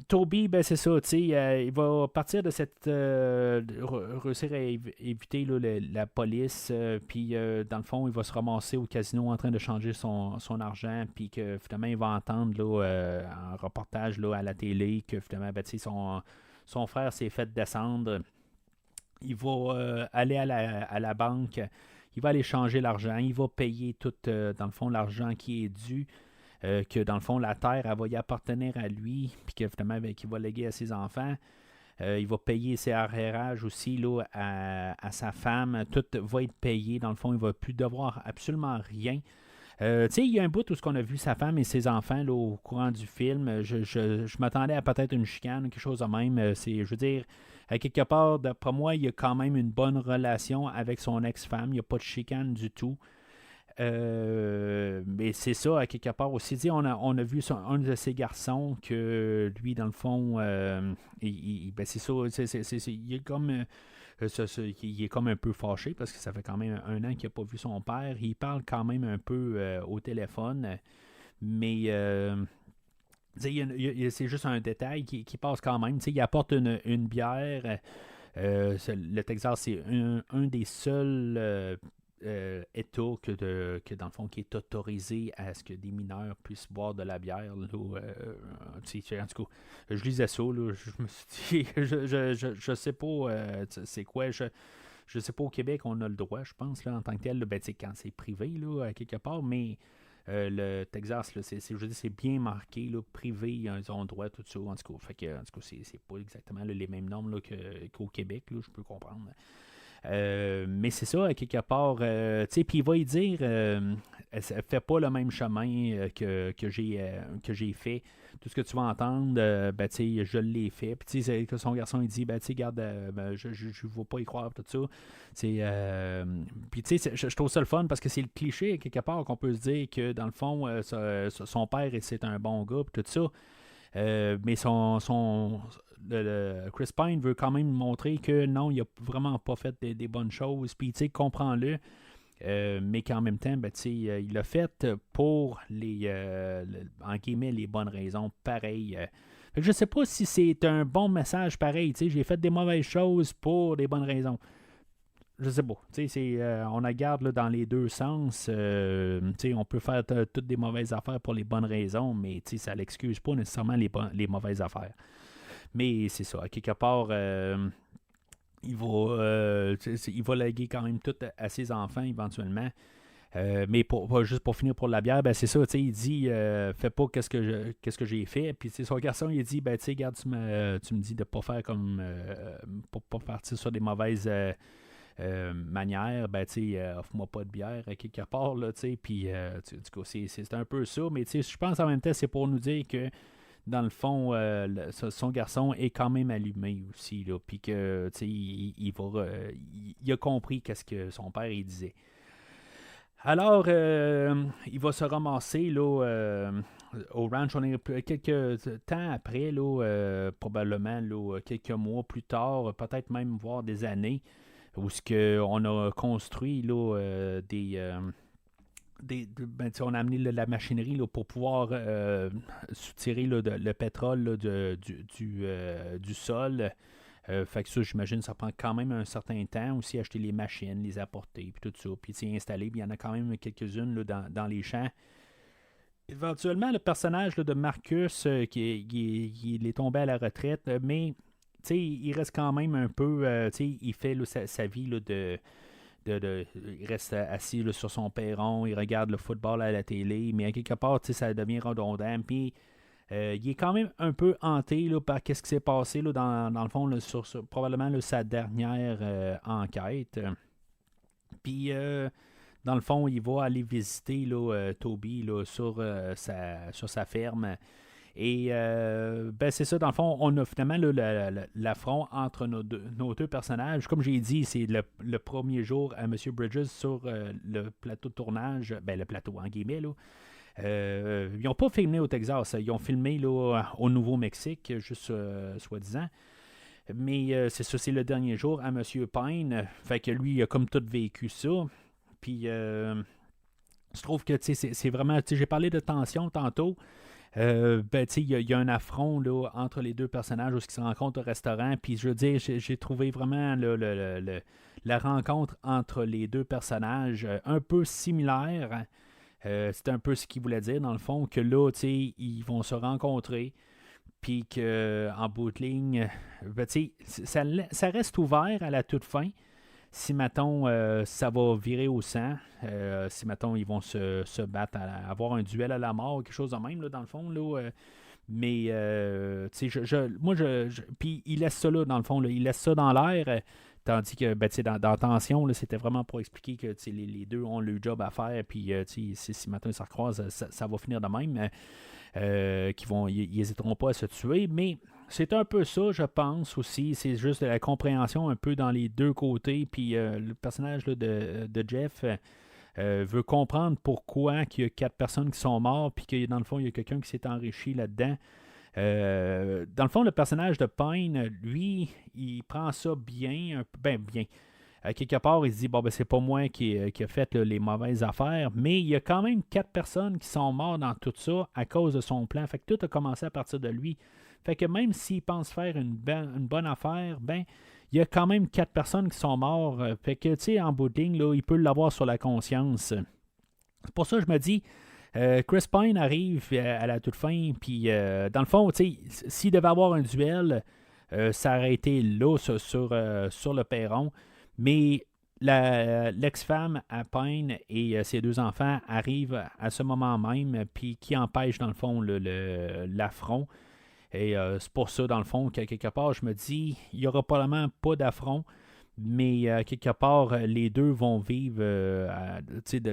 Toby, ben c'est ça, tu sais, il va partir de cette... réussir à éviter là, la police, puis dans le fond, il va se ramasser au casino en train de changer son argent, puis que finalement, il va entendre là, un reportage là, à la télé que finalement, ben, tu sais, son frère s'est fait descendre. Il va aller à la banque, il va aller changer l'argent, il va payer tout, dans le fond, l'argent qui est dû que dans le fond, la terre, elle va y appartenir à lui, puis que finalement, ben, qu'il va léguer à ses enfants. Il va payer ses arrérages aussi là, à sa femme. Tout va être payé. Dans le fond, il ne va plus devoir absolument rien. Il y a un bout où on a vu sa femme et ses enfants là, au courant du film. Je m'attendais à peut-être une chicane, quelque chose de même. Je veux dire, à quelque part, d'après moi, il y a quand même une bonne relation avec son ex-femme. Il n'y a pas de chicane du tout. Mais c'est ça, à quelque part aussi. On a vu un de ces garçons que lui, dans le fond, ben c'est ça, il est comme. Il est comme un peu fâché parce que ça fait quand même un an qu'il n'a pas vu son père. Il parle quand même un peu au téléphone, mais c'est juste un détail qui passe quand même. Il apporte une bière. Le Texas, c'est un des seuls États dans le fond, qui est autorisé à ce que des mineurs puissent boire de la bière. Là, en tout cas, je lisais ça, là, je me suis dit, je sais pas c'est quoi, je sais pas au Québec, on a le droit, je pense, là, en tant que tel, là, ben, quand c'est privé, là, à quelque part, mais le Texas, là, je dis, c'est bien marqué, là, privé, ils ont le droit, tout ça, en tout cas, c'est pas exactement là, les mêmes normes là, qu'au Québec, là, je peux comprendre. Mais c'est ça, à quelque part, puis il va y dire, elle fait pas le même chemin que j'ai fait. Tout ce que tu vas entendre, ben, je l'ai fait. Puis que son garçon, il dit, ben, garde, ben, je ne vais pas y croire, tout ça. Puis je trouve ça le fun parce que c'est le cliché, à quelque part, qu'on peut se dire que, dans le fond, son père, c'est un bon gars, puis tout ça. Mais Chris Pine veut quand même montrer que non, il a vraiment pas fait des bonnes choses. Puis, comprends-le. Mais qu'en même temps, ben, il l'a fait pour en guillemets, les bonnes raisons. Pareil. Je sais pas si c'est un bon message pareil. J'ai fait des mauvaises choses pour des bonnes raisons. Je sais pas. On la garde là, dans les deux sens. On peut faire toutes des mauvaises affaires pour les bonnes raisons, mais ça l'excuse pas nécessairement les mauvaises affaires. Mais c'est ça. À quelque part, il va léguer quand même tout à ses enfants éventuellement. Mais juste pour finir pour la bière, ben c'est ça, il dit fais pas qu'est-ce que j'ai fait. Puis son garçon, il dit ben regarde, tu me dis de pas faire comme pour pas partir sur des mauvaises manières, ben offre-moi pas de bière à quelque part, là, puis du coup, c'est un peu ça, mais je pense en même temps, c'est pour nous dire que dans le fond, son garçon est quand même allumé aussi, là, puis que il a compris qu'est-ce que son père il disait. Alors, il va se ramasser là, au ranch. On est quelques temps après, là, probablement là, quelques mois plus tard, peut-être même voire des années, où on a construit là, on a amené la machinerie là, pour pouvoir soutirer là, le pétrole là, du sol. Fait que ça, j'imagine, ça prend quand même un certain temps aussi acheter les machines, les apporter, puis tout ça, puis s'y installer. Puis il y en a quand même quelques-unes là, dans les champs. Éventuellement, le personnage là, de Marcus, il est tombé à la retraite, mais il reste quand même un peu, il fait là, sa vie là, il reste assis là, sur son perron, il regarde le football à la télé, mais à quelque part, ça devient redondant. Puis il est quand même un peu hanté là, par ce qui s'est passé là, dans le fond, là, probablement là, sa dernière enquête. Puis, dans le fond, il va aller visiter là, Toby là, sur sa ferme. Et ben c'est ça, dans le fond, on a finalement là, l'affront entre nos deux personnages. Comme j'ai dit, c'est le premier jour à M. Bridges sur le plateau de tournage, ben le plateau en guillemets. Là. Ils n'ont pas filmé au Texas, ils ont filmé là, au Nouveau-Mexique, juste soi-disant. Mais c'est ça, c'est le dernier jour à M. Pine. Fait que lui, il a comme tout vécu ça. Puis je trouve que c'est vraiment. J'ai parlé de tension tantôt. Ben, il y a un affront là, entre les deux personnages où ils se rencontrent au restaurant. Puis je veux dire, j'ai trouvé vraiment la rencontre entre les deux personnages un peu similaire. C'est un peu ce qu'il voulait dire, dans le fond, que là, ils vont se rencontrer. Puis qu'en bout de ligne, ben, ça reste ouvert à la toute fin. Si, mettons, ça va virer au sang, si, mettons, ils vont se battre, avoir un duel à la mort, quelque chose de même, là, dans le fond, là, mais, tu sais, puis il laisse ça là, dans le fond, là, il laisse ça dans l'air, tandis que, ben, tu sais, dans Tension, là, c'était vraiment pour expliquer que, tu sais, les deux ont le job à faire, puis, tu sais, si, mettons, ils se recroisent, ça va finir de même, ils n'hésiteront pas à se tuer, mais c'est un peu ça, je pense aussi. C'est juste de la compréhension un peu dans les deux côtés. Puis le personnage là, de Jeff veut comprendre pourquoi il y a 4 personnes qui sont mortes, puis que dans le fond, il y a quelqu'un qui s'est enrichi là-dedans. Dans le fond, le personnage de Pine, lui, il prend ça bien, ben bien. Quelque part, il se dit, bon, ben, c'est pas moi qui a fait là, les mauvaises affaires, mais il y a quand même 4 personnes qui sont mortes dans tout ça à cause de son plan. Fait que tout a commencé à partir de lui. Fait que même s'il pense faire une bonne affaire, ben, il y a quand même 4 personnes qui sont mortes. Fait que, tu sais, en bout de ligne, là, il peut l'avoir sur la conscience. C'est pour ça que je me dis, Chris Pine arrive à la toute fin, puis dans le fond, tu sais, s'il devait avoir un duel, ça aurait été là, sur le perron. Mais l'ex-femme à Pine et ses 2 enfants arrivent à ce moment même, puis qui empêche, dans le fond, l'affront. Et c'est pour ça, dans le fond, qu'à quelque part, je me dis, il n'y aura probablement pas d'affront, mais quelque part, les deux vont vivre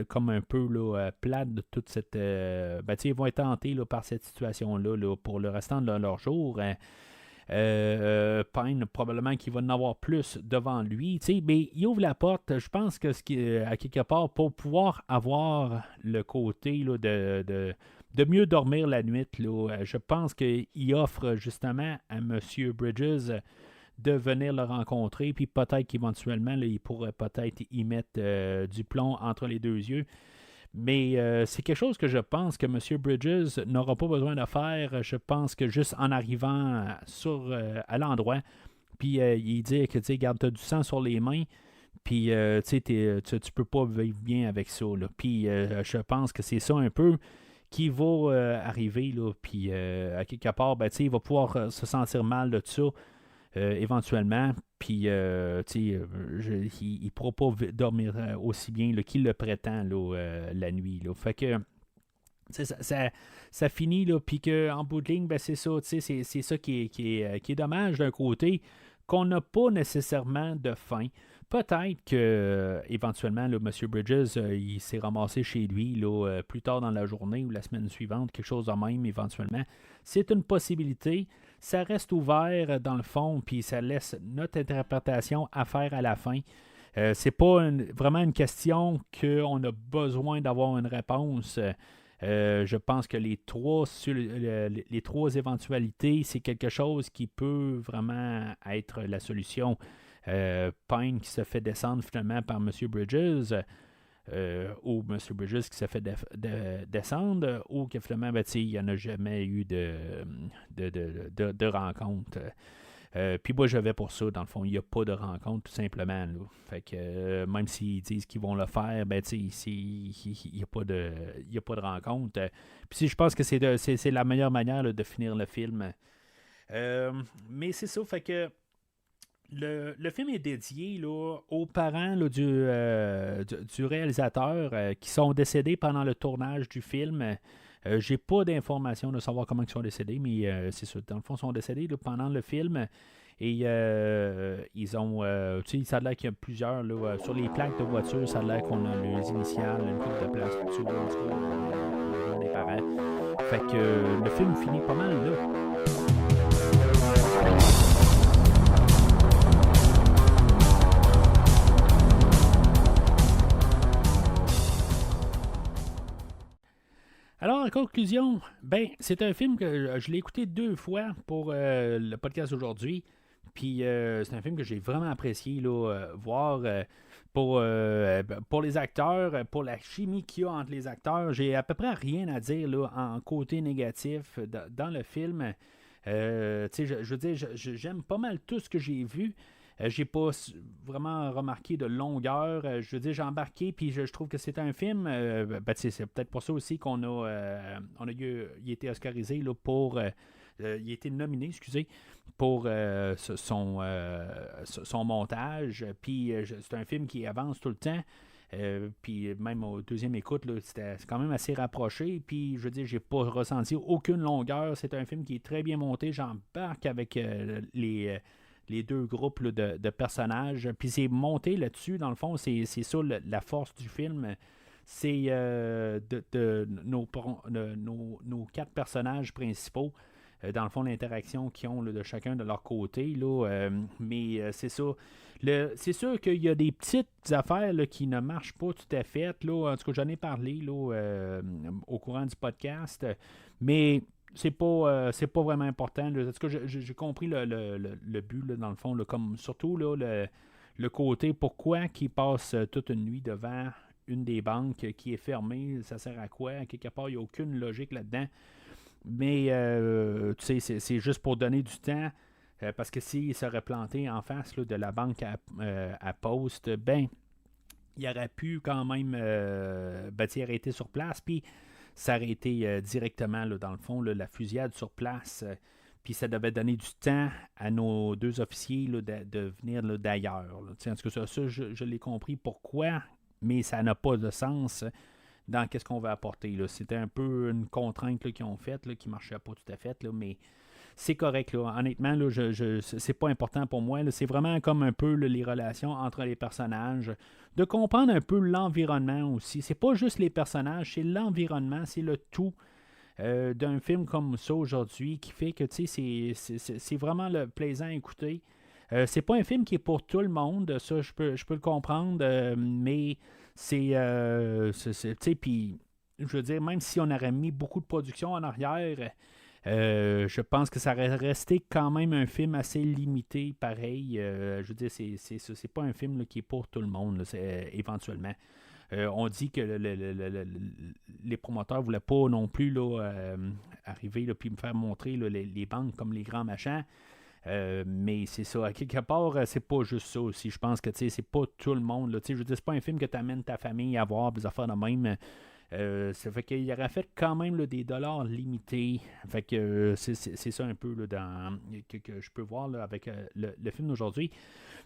comme un peu là, plate de toute cette. Ben, ils vont être tentés là, par cette situation-là là, pour le restant de leur jour. Pine, probablement qu'il va en avoir plus devant lui. Mais il ouvre la porte. Je pense que à quelque part, pour pouvoir avoir le côté là, de mieux dormir la nuit, là, je pense qu'il offre justement à M. Bridges de venir le rencontrer, puis peut-être qu'éventuellement, là, il pourrait peut-être y mettre du plomb entre les deux yeux. Mais c'est quelque chose que je pense que M. Bridges n'aura pas besoin de faire. Je pense que juste en arrivant à l'endroit, puis il dit que, tu sais, garde, tu as du sang sur les mains, puis tu peux pas vivre bien avec ça. Là. Puis je pense que c'est ça un peu qui va arriver, là, puis à quelque part, ben, il va pouvoir se sentir mal de ça. Éventuellement, puis il ne pourra pas dormir aussi bien là, qu'il le prétend là, la nuit. Là. Fait que ça finit, là, puis qu'en bout de ligne, ben, c'est ça, c'est ça qui est dommage d'un côté, qu'on n'a pas nécessairement de fin. Peut-être que éventuellement, là, M. Bridges, il s'est ramassé chez lui là, plus tard dans la journée ou la semaine suivante, quelque chose de même éventuellement. C'est une possibilité. Ça reste ouvert dans le fond, puis ça laisse notre interprétation à faire à la fin. C'est pas vraiment une question qu'on a besoin d'avoir une réponse. Je pense que les trois éventualités, c'est quelque chose qui peut vraiment être la solution. Pine qui se fait descendre finalement par M. Bridges, ou M. Bridges qui se fait descendre, ou que finalement, ben, il n'y en a jamais eu de rencontre. Puis moi, je vais pour ça, dans le fond, il n'y a pas de rencontre, tout simplement. Là. Fait que même s'ils disent qu'ils vont le faire, ben, il n'y a pas de rencontre. Puis je pense que c'est la meilleure manière là, de finir le film. Mais c'est ça, fait que Le film est dédié là, aux parents là, du réalisateur qui sont décédés pendant le tournage du film. J'ai pas d'informations de savoir comment ils sont décédés, mais c'est ça. Dans le fond, ils sont décédés là, pendant le film. Et ils ont. Tu sais, ça a l'air qu'il y a plusieurs. Là, sur les plaques de voiture, ça a l'air qu'on a les initiales, une coupe de place dessus, là, en tout cas, le nom des parents. Fait que le film finit pas mal là. Alors, en conclusion, ben, c'est un film que je l'ai écouté 2 fois pour le podcast aujourd'hui. Puis c'est un film que j'ai vraiment apprécié là, voir pour les acteurs, pour la chimie qu'il y a entre les acteurs. J'ai à peu près rien à dire là, en côté négatif dans le film. Tu sais, je veux dire, j'aime pas mal tout ce que j'ai vu. J'ai pas vraiment remarqué de longueur. Je veux dire, j'ai embarqué, puis je trouve que c'est un film. Ben, c'est peut-être pour ça aussi on a eu, il a été oscarisé là, pour. Il a été nominé, excusez, pour son montage. Puis c'est un film qui avance tout le temps. Puis même au deuxième écoute, là, c'est quand même assez rapproché. Puis je veux dire, j'ai pas ressenti aucune longueur. C'est un film qui est très bien monté. J'embarque avec les deux groupes là, de personnages. Puis c'est monté là-dessus, dans le fond, c'est ça la force du film. C'est nos 4 personnages principaux. Dans le fond, l'interaction qu'ils ont là, de chacun de leur côté. Là, mais c'est ça. C'est sûr qu'il y a des petites affaires là, qui ne marchent pas tout à fait. Là. En tout cas, j'en ai parlé là, au courant du podcast. Mais c'est pas vraiment important. Là. En tout cas, j'ai compris le but, là, dans le fond. Là, comme surtout là, le côté pourquoi qu'ils passent toute une nuit devant une des banques qui est fermée. Ça sert à quoi? À quelque part, il n'y a aucune logique là-dedans. Mais tu sais, c'est juste pour donner du temps. Parce que s'il serait planté en face là, de la banque à Poste, ben, il aurait pu quand même arrêter sur place, puis s'arrêter directement, là, dans le fond, là, la fusillade sur place. Puis ça devait donner du temps à nos 2 officiers là, de venir là, d'ailleurs. Là. En tout cas, ça je l'ai compris pourquoi, mais ça n'a pas de sens dans qu'est-ce qu'on va apporter. Là. C'était un peu une contrainte là, qu'ils ont faite, là, qui ne marchait pas tout à fait, là, mais c'est correct. Là. Honnêtement, là, c'est pas important pour moi. Là. C'est vraiment comme un peu là, les relations entre les personnages. De comprendre un peu l'environnement aussi. C'est pas juste les personnages, c'est l'environnement, c'est le tout d'un film comme ça aujourd'hui qui fait que c'est vraiment le plaisant à écouter. C'est pas un film qui est pour tout le monde, ça je peux le comprendre, mais puis je veux dire, même si on aurait mis beaucoup de production en arrière, je pense que ça aurait resté quand même un film assez limité, pareil. Je veux dire, c'est pas un film là, qui est pour tout le monde, là, éventuellement. On dit que les promoteurs ne voulaient pas non plus là, arriver puis me faire montrer là, les banques comme les grands machins. Mais c'est ça, à quelque part, c'est pas juste ça aussi. Je pense que c'est pas tout le monde. Là, je veux dire, c'est pas un film que tu amènes ta famille à voir, des affaires de même. Ça fait qu'il aurait fait quand même là, des dollars limités. Fait que c'est ça un peu là, que je peux voir là, avec le film d'aujourd'hui.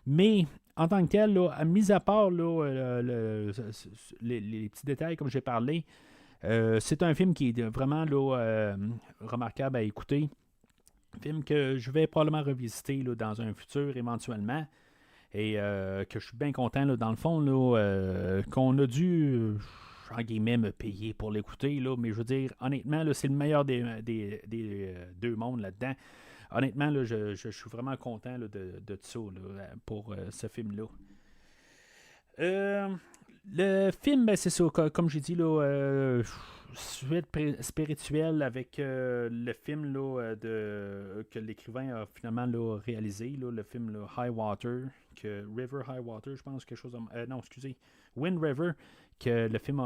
Mais en tant que tel, là, mis à part là, les petits détails comme j'ai parlé, c'est un film qui est vraiment là, remarquable à écouter. Un film que je vais probablement revisiter là, dans un futur éventuellement. Et que je suis bien content, là, dans le fond, là, qu'on a dû, en guillemets, me payer pour l'écouter. Là, mais je veux dire, honnêtement, là, c'est le meilleur des deux mondes là-dedans. Honnêtement, là, je suis vraiment content là, de ça là, pour ce film-là. Euh, le film, ben, c'est ça, comme j'ai dit, là, suite spirituelle avec le film là, que l'écrivain a finalement là, réalisé, là, le film là, High Water, que River High Water, je pense, quelque chose non, excusez, Wind River, que le film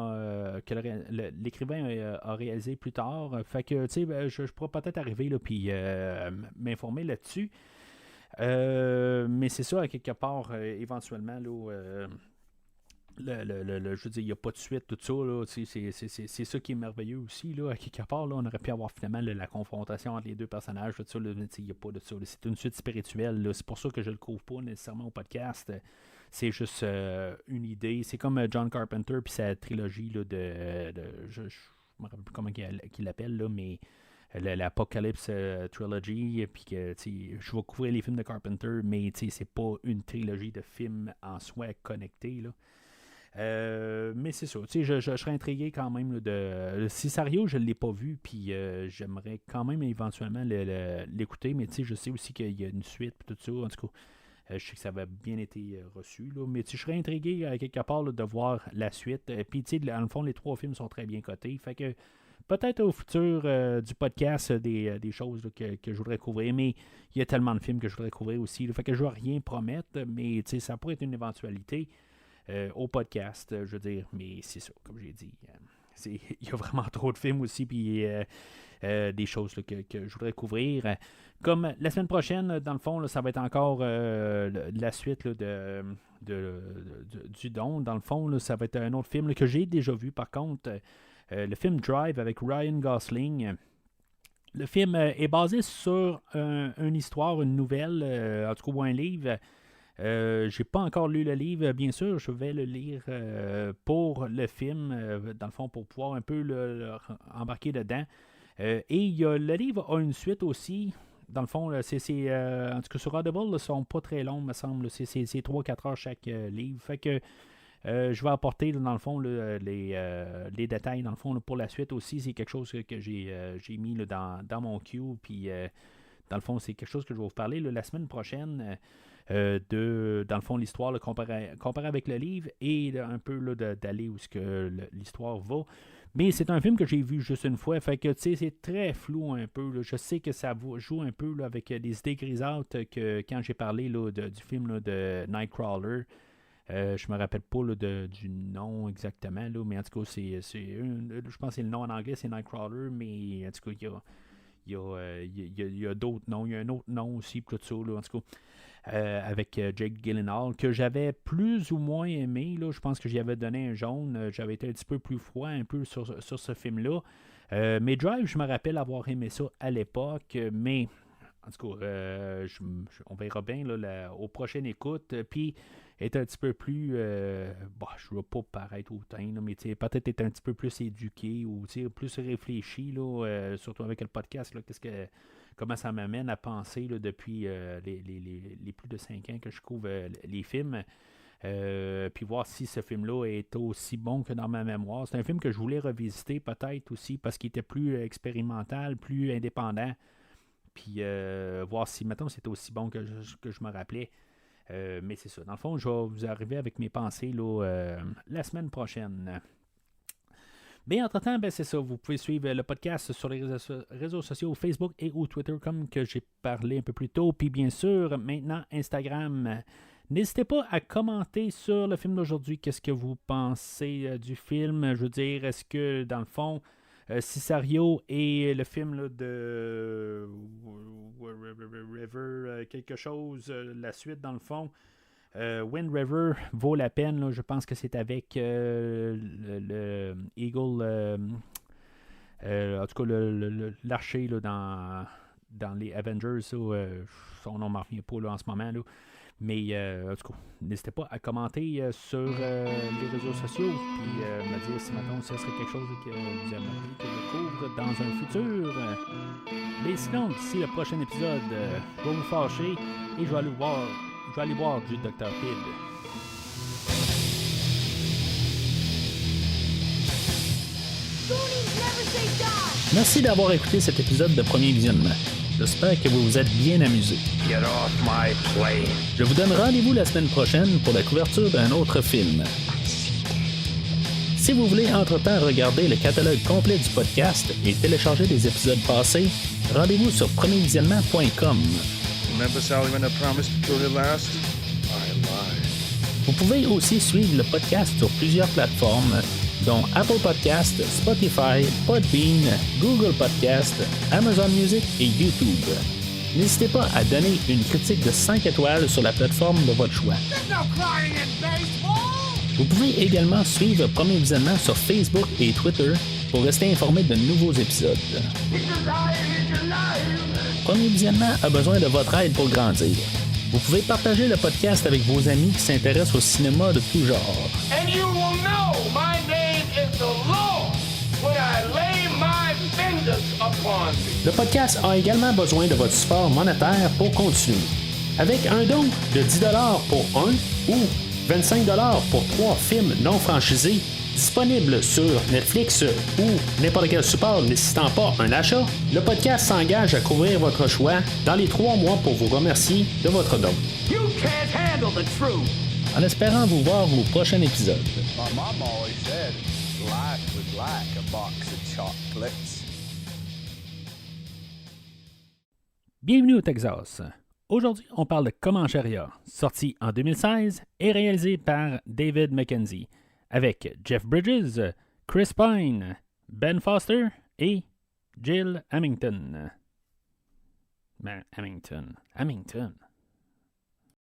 que l'écrivain a réalisé plus tard. Fait que, tu sais, ben, je pourrais peut-être arriver là, puis m'informer là-dessus. Mais c'est ça, à quelque part, éventuellement, là, je veux dire, il n'y a pas de suite, tout ça. Là, c'est ça qui est merveilleux aussi. Là, à quelque part, là, on aurait pu avoir finalement la confrontation entre les deux personnages. Tout ça, il n'y a pas de ça. Là, c'est une suite spirituelle. Là, c'est pour ça que je ne le couvre pas nécessairement au podcast. C'est juste une idée. C'est comme John Carpenter puis sa trilogie là, je ne me rappelle plus comment il l'appelle, là, mais l'Apocalypse Trilogy, puis que je vais couvrir les films de Carpenter, mais c'est pas une trilogie de films en soi connectés. Là. Mais c'est ça, je serais intrigué quand même là, de Sicario, je ne l'ai pas vu, puis j'aimerais quand même éventuellement l'écouter, mais je sais aussi qu'il y a une suite, puis tout ça, en tout cas. Je sais que ça avait bien été reçu, là, mais je serais intrigué quelque part là, de voir la suite. Puis, dans le fond, les 3 films sont très bien cotés. Fait que peut-être au futur du podcast, des choses là, que je voudrais couvrir. Mais il y a tellement de films que je voudrais couvrir aussi. Là, fait que je ne veux rien promettre, mais ça pourrait être une éventualité au podcast, je veux dire. Mais c'est ça, comme j'ai dit. Il y a vraiment trop de films aussi, puis des choses là, que je voudrais couvrir. Comme la semaine prochaine, dans le fond, là, ça va être encore la suite là, du Don. Dans le fond, là, ça va être un autre film là, que j'ai déjà vu, par contre. Le film Drive avec Ryan Gosling. Le film est basé sur une histoire, une nouvelle, en tout cas, ou un livre. J'ai pas encore lu le livre, bien sûr, je vais le lire pour le film, dans le fond, pour pouvoir un peu embarquer dedans. Et le livre a une suite aussi. Dans le fond, en tout cas, sur Audible, ils ne sont pas très longs, me semble. C'est 3-4 heures chaque livre. Fait que je vais apporter, dans le fond, les détails, dans le fond, pour la suite aussi. C'est quelque chose que j'ai mis là, dans mon queue. Puis, dans le fond, c'est quelque chose que je vais vous parler la semaine prochaine. Dans le fond, l'histoire comparée avec le livre et un peu là, d'aller où l'histoire va. Mais c'est un film que j'ai vu juste une fois, fait que c'est très flou un peu. Là. Je sais que ça joue un peu là, avec des idées grisâtres que quand j'ai parlé là, du film là, de Nightcrawler. Je me rappelle pas là, du nom exactement, là, mais en tout cas, je pense que c'est le nom en anglais, c'est Nightcrawler, mais en tout cas, il y a d'autres noms. Il y a un autre nom aussi, tout ça, là, en tout cas. Avec Jake Gyllenhaal, que j'avais plus ou moins aimé. Là, je pense que j'y avais donné un jaune. J'avais été un petit peu plus froid un peu sur ce film-là. Mais Drive, je me rappelle avoir aimé ça à l'époque. Mais, en tout cas, on verra bien là, aux prochaines écoutes. Puis, être un petit peu plus... je ne veux pas paraître hautain, là, mais peut-être être un petit peu plus éduqué ou plus réfléchi, là, surtout avec le podcast. Là, comment ça m'amène à penser là, depuis les plus de 5 ans que je couvre les films. Puis voir si ce film-là est aussi bon que dans ma mémoire. C'est un film que je voulais revisiter peut-être aussi parce qu'il était plus expérimental, plus indépendant. Puis voir si, mettons, c'était aussi bon que je me rappelais. Mais c'est ça. Dans le fond, je vais vous arriver avec mes pensées là, la semaine prochaine. Mais entre-temps, c'est ça. Vous pouvez suivre le podcast sur les réseaux sociaux Facebook et ou Twitter, comme que j'ai parlé un peu plus tôt. Puis bien sûr, maintenant, Instagram. N'hésitez pas à commenter sur le film d'aujourd'hui. Qu'est-ce que vous pensez du film? Je veux dire, est-ce que, dans le fond, Sicario et le film là, de River, quelque chose, la suite, dans le fond... Wind River vaut la peine, là, je pense que c'est avec le Eagle, en tout cas l'archer là, dans les Avengers, son nom ne m'en revient pas là, en ce moment, là. Mais en tout cas, n'hésitez pas à commenter sur les réseaux sociaux puis me dire si maintenant ce serait quelque chose que vous aimeriez que je couvre dans un futur. Mais sinon, d'ici le prochain épisode, je vais vous fâcher et je vais aller voir du Dr. Pibb. Merci d'avoir écouté cet épisode de Premier Visionnement. J'espère que vous vous êtes bien amusé. Je vous donne rendez-vous la semaine prochaine pour la couverture d'un autre film. Si vous voulez entre-temps regarder le catalogue complet du podcast et télécharger des épisodes passés, rendez-vous sur premiervisionnement.com. Vous pouvez aussi suivre le podcast sur plusieurs plateformes, dont Apple Podcasts, Spotify, Podbean, Google Podcasts, Amazon Music et YouTube. N'hésitez pas à donner une critique de 5 étoiles sur la plateforme de votre choix. Vous pouvez également suivre Premier Visionnement sur Facebook et Twitter pour rester informé de nouveaux épisodes. Premier Visionnement a besoin de votre aide pour grandir. Vous pouvez partager le podcast avec vos amis qui s'intéressent au cinéma de tout genre. And you will know my name is the Lord when I lay my fingers upon thee. Le podcast a également besoin de votre support monétaire pour continuer. Avec un don de 10$ pour un ou 25$ pour 3 films non franchisés disponibles sur Netflix ou n'importe quel support nécessitant pas un achat, le podcast s'engage à couvrir votre choix dans les 3 mois pour vous remercier de votre don. You can't handle the truth. En espérant vous voir au prochain épisode. My mom always said life was like a box of chocolates. Bienvenue au Texas. Aujourd'hui, on parle de Comancheria, sorti en 2016 et réalisé par David Mackenzie, avec Jeff Bridges, Chris Pine, Ben Foster et Jill Hamilton. Hamilton.